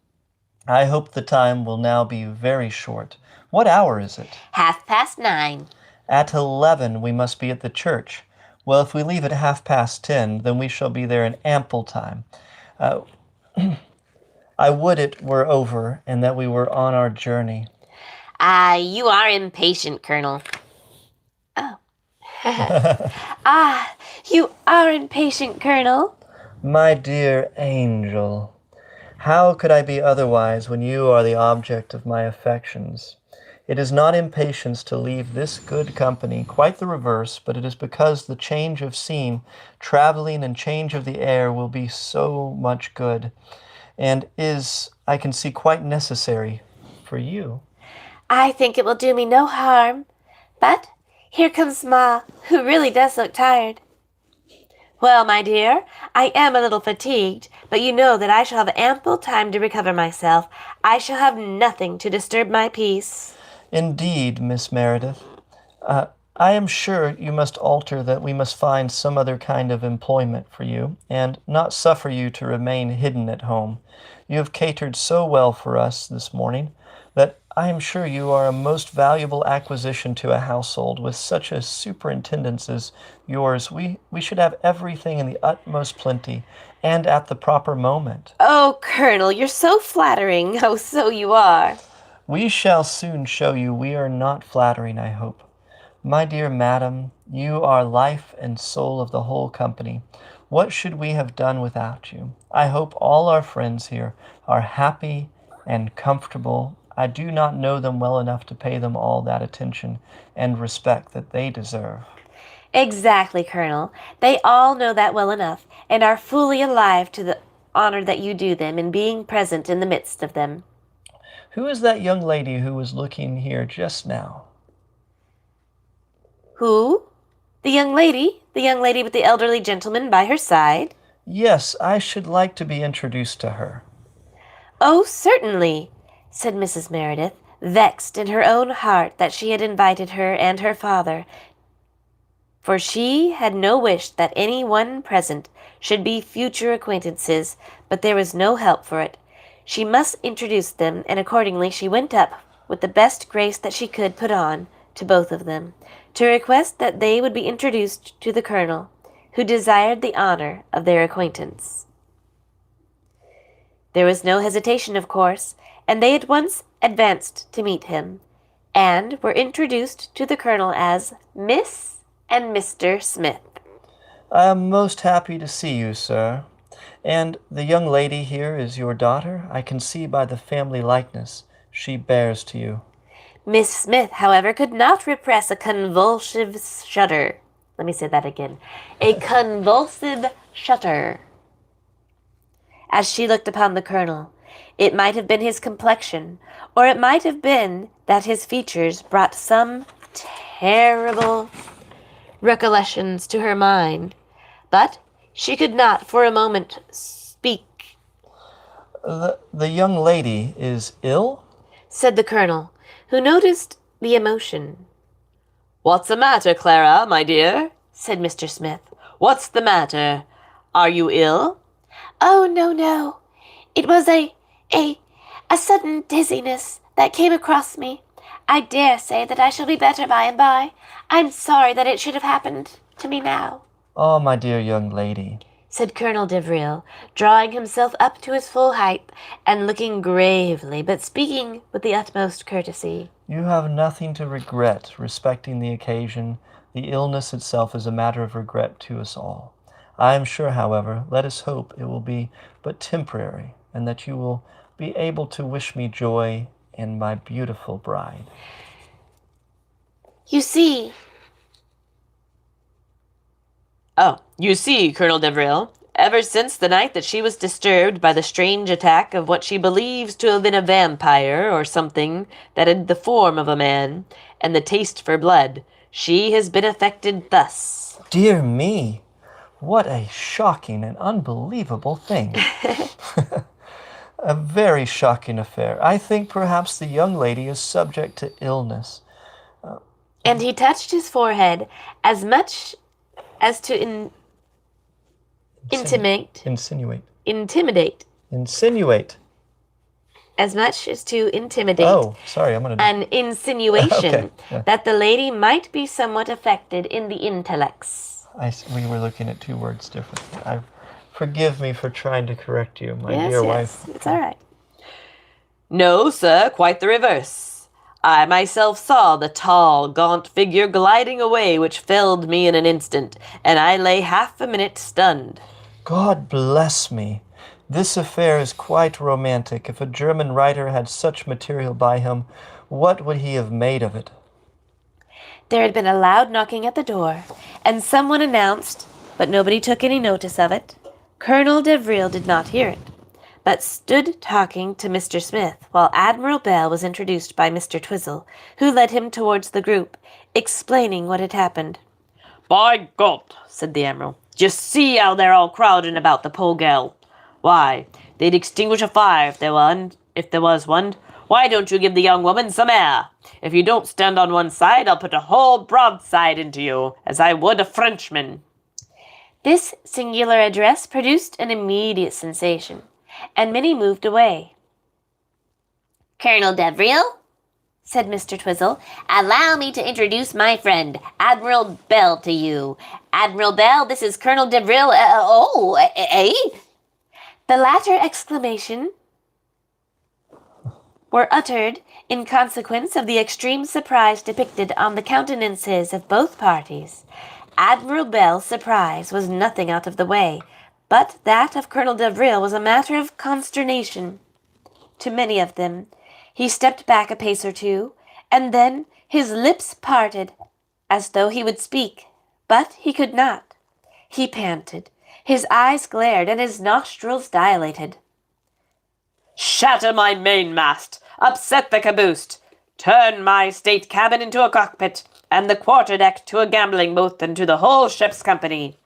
I hope the time will now be very short. What hour is it? 9:30. At 11 we must be at the church. Well, if we leave at 10:30, then we shall be there in ample time. I would it were over, and that we were on our journey. You are impatient, Colonel. Oh. You are impatient, Colonel. My dear angel, how could I be otherwise when you are the object of my affections? It is not impatience to leave this good company, quite the reverse, but it is because the change of scene, traveling and change of the air will be so much good, and is, I can see, quite necessary for you. I think it will do me no harm, but here comes Ma, who really does look tired. Well, my dear, I am a little fatigued, but you know that I shall have ample time to recover myself. I shall have nothing to disturb my peace. Indeed, Miss Meredith. I am sure you must alter that we must find some other kind of employment for you, and not suffer you to remain hidden at home. You have catered so well for us this morning that I am sure you are a most valuable acquisition to a household. With such a superintendence as yours, we should have everything in the utmost plenty, and at the proper moment. Oh, Colonel, you're so flattering. Oh, so you are. We shall soon show you we are not flattering, I hope. My dear madam, you are life and soul of the whole company. What should we have done without you? I hope all our friends here are happy and comfortable. I do not know them well enough to pay them all that attention and respect that they deserve. Exactly, Colonel. They all know that well enough, and are fully alive to the honor that you do them in being present in the midst of them. Who is that young lady who was looking here just now? Who? The young lady? The young lady with the elderly gentleman by her side? Yes, I should like to be introduced to her. Oh, certainly, said Mrs. Meredith, vexed in her own heart that she had invited her and her father, for she had no wish that any one present should be future acquaintances, but there was no help for it. She must introduce them, and accordingly she went up, with the best grace that she could put on, to both of them to request that they would be introduced to the colonel, who desired the honor of their acquaintance. There was no hesitation, of course, and they at once advanced to meet him, and were introduced to the colonel as Miss and Mr. Smith. I am most happy to see you, sir. And the young lady here is your daughter? I can see by the family likeness she bears to you. Miss Smith, however, could not repress a convulsive shudder. Let me say that again. A convulsive shudder. As she looked upon the colonel, it might have been his complexion, or it might have been that his features brought some terrible recollections to her mind, but she could not for a moment speak. The young lady is ill? Said the colonel, who noticed the emotion. "What's the matter, Clara, my dear?" said Mr. Smith. "What's the matter? Are you ill?" "Oh, no. It was a sudden dizziness that came across me. I dare say that I shall be better by and by. I'm sorry that it should have happened to me now." "Oh, my dear young lady," said Colonel Devril, drawing himself up to his full height and looking gravely, but speaking with the utmost courtesy. "You have nothing to regret respecting the occasion. The illness itself is a matter of regret to us all. I am sure, however, let us hope it will be but temporary, and that you will be able to wish me joy and my beautiful bride." You see, Colonel Devril, ever since the night that she was disturbed by the strange attack of what she believes to have been a vampire or something that had the form of a man and the taste for blood, she has been affected thus. Dear me, what a shocking and unbelievable thing. A very shocking affair. I think perhaps the young lady is subject to illness. And he touched his forehead as much as to intimidate. Insinuate. As much as to intimidate. Oh, sorry, I'm going to... An insinuation Okay, yeah. that the lady might be somewhat affected in the intellects. We were looking at two words differently. Forgive me for trying to correct you, my dear wife. Yes, it's all right. No, sir, quite the reverse. I myself saw the tall, gaunt figure gliding away, which felled me in an instant, and I lay half a minute stunned. God bless me. This affair is quite romantic. If a German writer had such material by him, what would he have made of it? There had been a loud knocking at the door, and someone announced, but nobody took any notice of it. Colonel Devril did not hear it, but stood talking to Mr. Smith while Admiral Bell was introduced by Mr. Twizzle, who led him towards the group, explaining what had happened. "By God," said the Admiral, "just see how they're all crowding about the poor girl. Why, they'd extinguish a fire if there was one. Why don't you give the young woman some air? If you don't stand on one side, I'll put a whole broadside into you, as I would a Frenchman." This singular address produced an immediate sensation, and many moved away. "Colonel Devril," said Mr. Twizzle, "allow me to introduce my friend, Admiral Bell, to you. Admiral Bell, this is Colonel Devril. The latter exclamation were uttered in consequence of the extreme surprise depicted on the countenances of both parties. Admiral Bell's surprise was nothing out of the way, but that of Colonel Devril was a matter of consternation. To many of them, he stepped back a pace or two, and then his lips parted as though he would speak, but he could not. He panted, his eyes glared, and his nostrils dilated. "Shatter my mainmast! Upset the caboose! Turn my state cabin into a cockpit, and the quarterdeck to a gambling booth, and to the whole ship's company."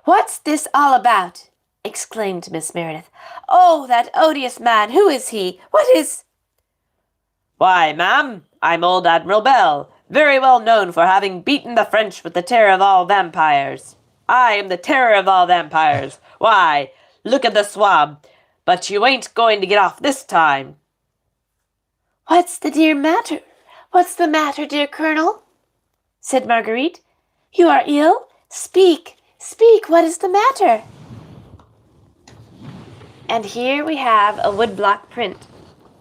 "What's this all about?" exclaimed Miss Meredith. "Oh, that odious man! Who is he? What is—" "Why, ma'am, I'm old Admiral Bell, very well known for having beaten the French with the terror of all vampires. I am the terror of all vampires. Why, look at the swab. But you ain't going to get off this time." "What's the dear matter? What's the matter, dear Colonel? Said Marguerite. You are ill? Speak, speak, what is the matter? And here we have a woodblock print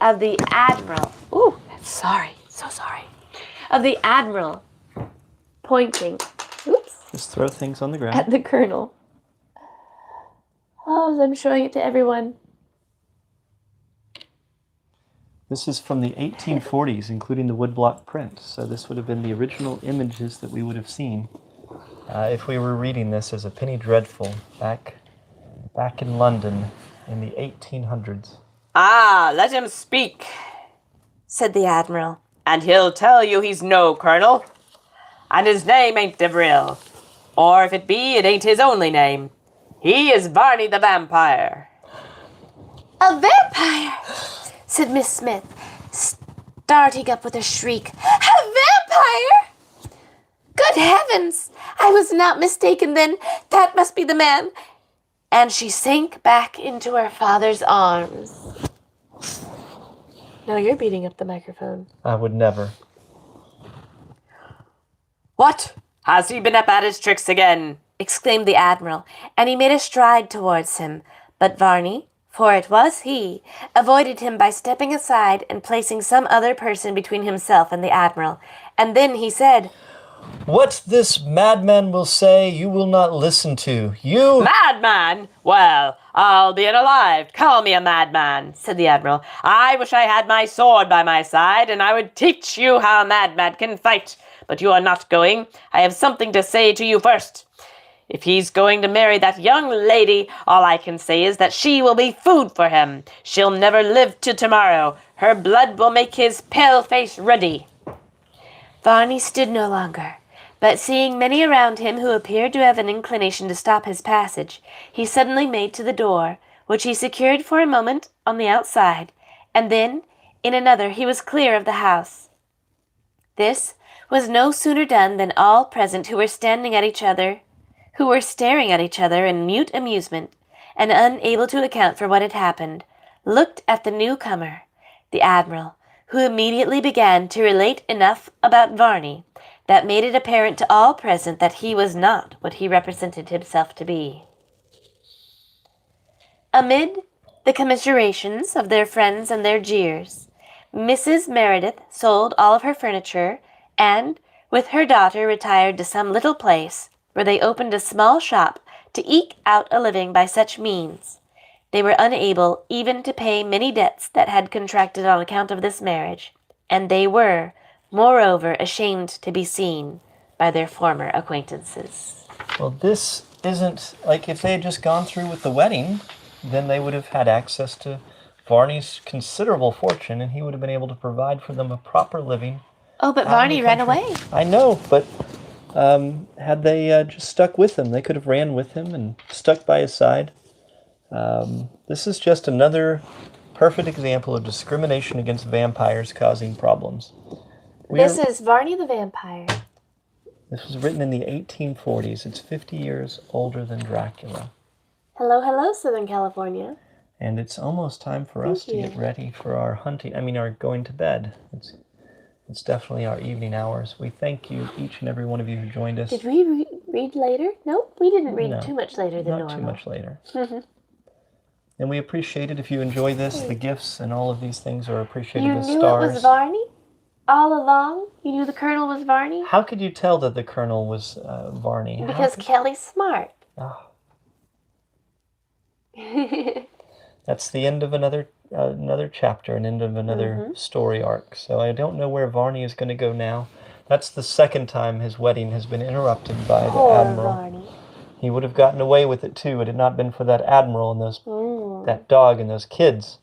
of the Admiral. Ooh, sorry, so sorry. Of the Admiral pointing, Just throw things on the ground. at the Colonel. Oh, I'm showing it to everyone. This is from the 1840s, including the woodblock print. So this would have been the original images that we would have seen if we were reading this as a penny dreadful back in London in the 1800s. Ah, let him speak, Said the Admiral. and he'll tell you he's no colonel. And his name ain't Devril. Or if it be, it ain't his only name. He is Varney the Vampire. A vampire, said Miss Smith, starting up with a shriek. A vampire! Good heavens! I was not mistaken then. That must be the man. And she sank back into her father's arms. No, you're beating up the microphone. I would never. What? Has he been up at his tricks again? Exclaimed the Admiral, and he made a stride towards him. But Varney, for it was he, avoided him by stepping aside and placing some other person between himself and the Admiral. And then he said, What this madman will say, you will not listen to. You... Madman? Well, I'll be alive. Call me a madman, said the Admiral. I wish I had my sword by my side, and I would teach you how a madman can fight. But you are not going. I have something to say to you first. If he's going to marry that young lady, all I can say is that she will be food for him. She'll never live till tomorrow. Her blood will make his pale face ruddy. Varney stood no longer, but seeing many around him who appeared to have an inclination to stop his passage, he suddenly made to the door, which he secured for a moment on the outside, and then, in another, he was clear of the house. This was no sooner done than all present who were staring at each other in mute amusement, and unable to account for what had happened, looked at the newcomer, the Admiral, who immediately began to relate enough about Varney that made it apparent to all present that he was not what he represented himself to be. Amid the commiserations of their friends and their jeers, Mrs. Meredith sold all of her furniture and, with her daughter, retired to some little place where they opened a small shop to eke out a living by such means. They were unable even to pay many debts that had contracted on account of this marriage, and they were, moreover, ashamed to be seen by their former acquaintances. Well, this isn't... Like, if they had just gone through with the wedding, then they would have had access to Varney's considerable fortune, and he would have been able to provide for them a proper living. Oh, but Varney ran away. I know, but had they just stuck with him, they could have ran with him and stuck by his side. This is just another perfect example of discrimination against vampires causing problems. This is Varney the Vampire. This was written in the 1840s. It's 50 years older than Dracula. Hello, hello, Southern California. And it's almost time for us to get ready for our hunting. Our going to bed. It's definitely our evening hours. We thank you, each and every one of you who joined us. Did we read later? Nope, we didn't read too much later than normal. Not too much later. And we appreciate it if you enjoy this. The gifts and all of these things are appreciated as stars. You knew it was Varney? All along? You knew the Colonel was Varney? How could you tell that the Colonel was Varney? Because Kelly's smart. Oh. That's the end of another chapter, an end of another story arc. So I don't know where Varney is going to go now. That's the second time his wedding has been interrupted by the Admiral. Varney. He would have gotten away with it too. It had not been for that Admiral and that dog and those kids.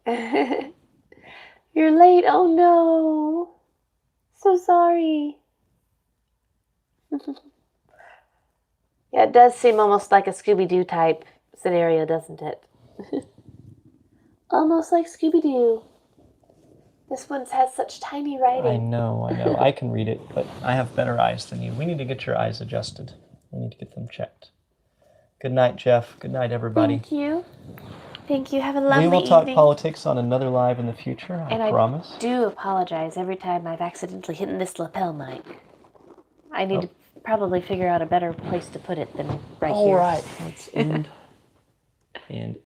You're late. Oh no. So sorry. Yeah, it does seem almost like a Scooby-Doo type scenario, doesn't it? Almost like Scooby-Doo. This one has such tiny writing. I know. I can read it, but I have better eyes than you. We need to get your eyes adjusted. We need to get them checked. Good night, Jeff. Good night, everybody. Thank you. Thank you. Have a lovely We will talk evening. politics on another live in the future, I promise. I do apologize every time I've accidentally hit this lapel mic. I need to probably figure out a better place to put it than right here. All right. Let's end. And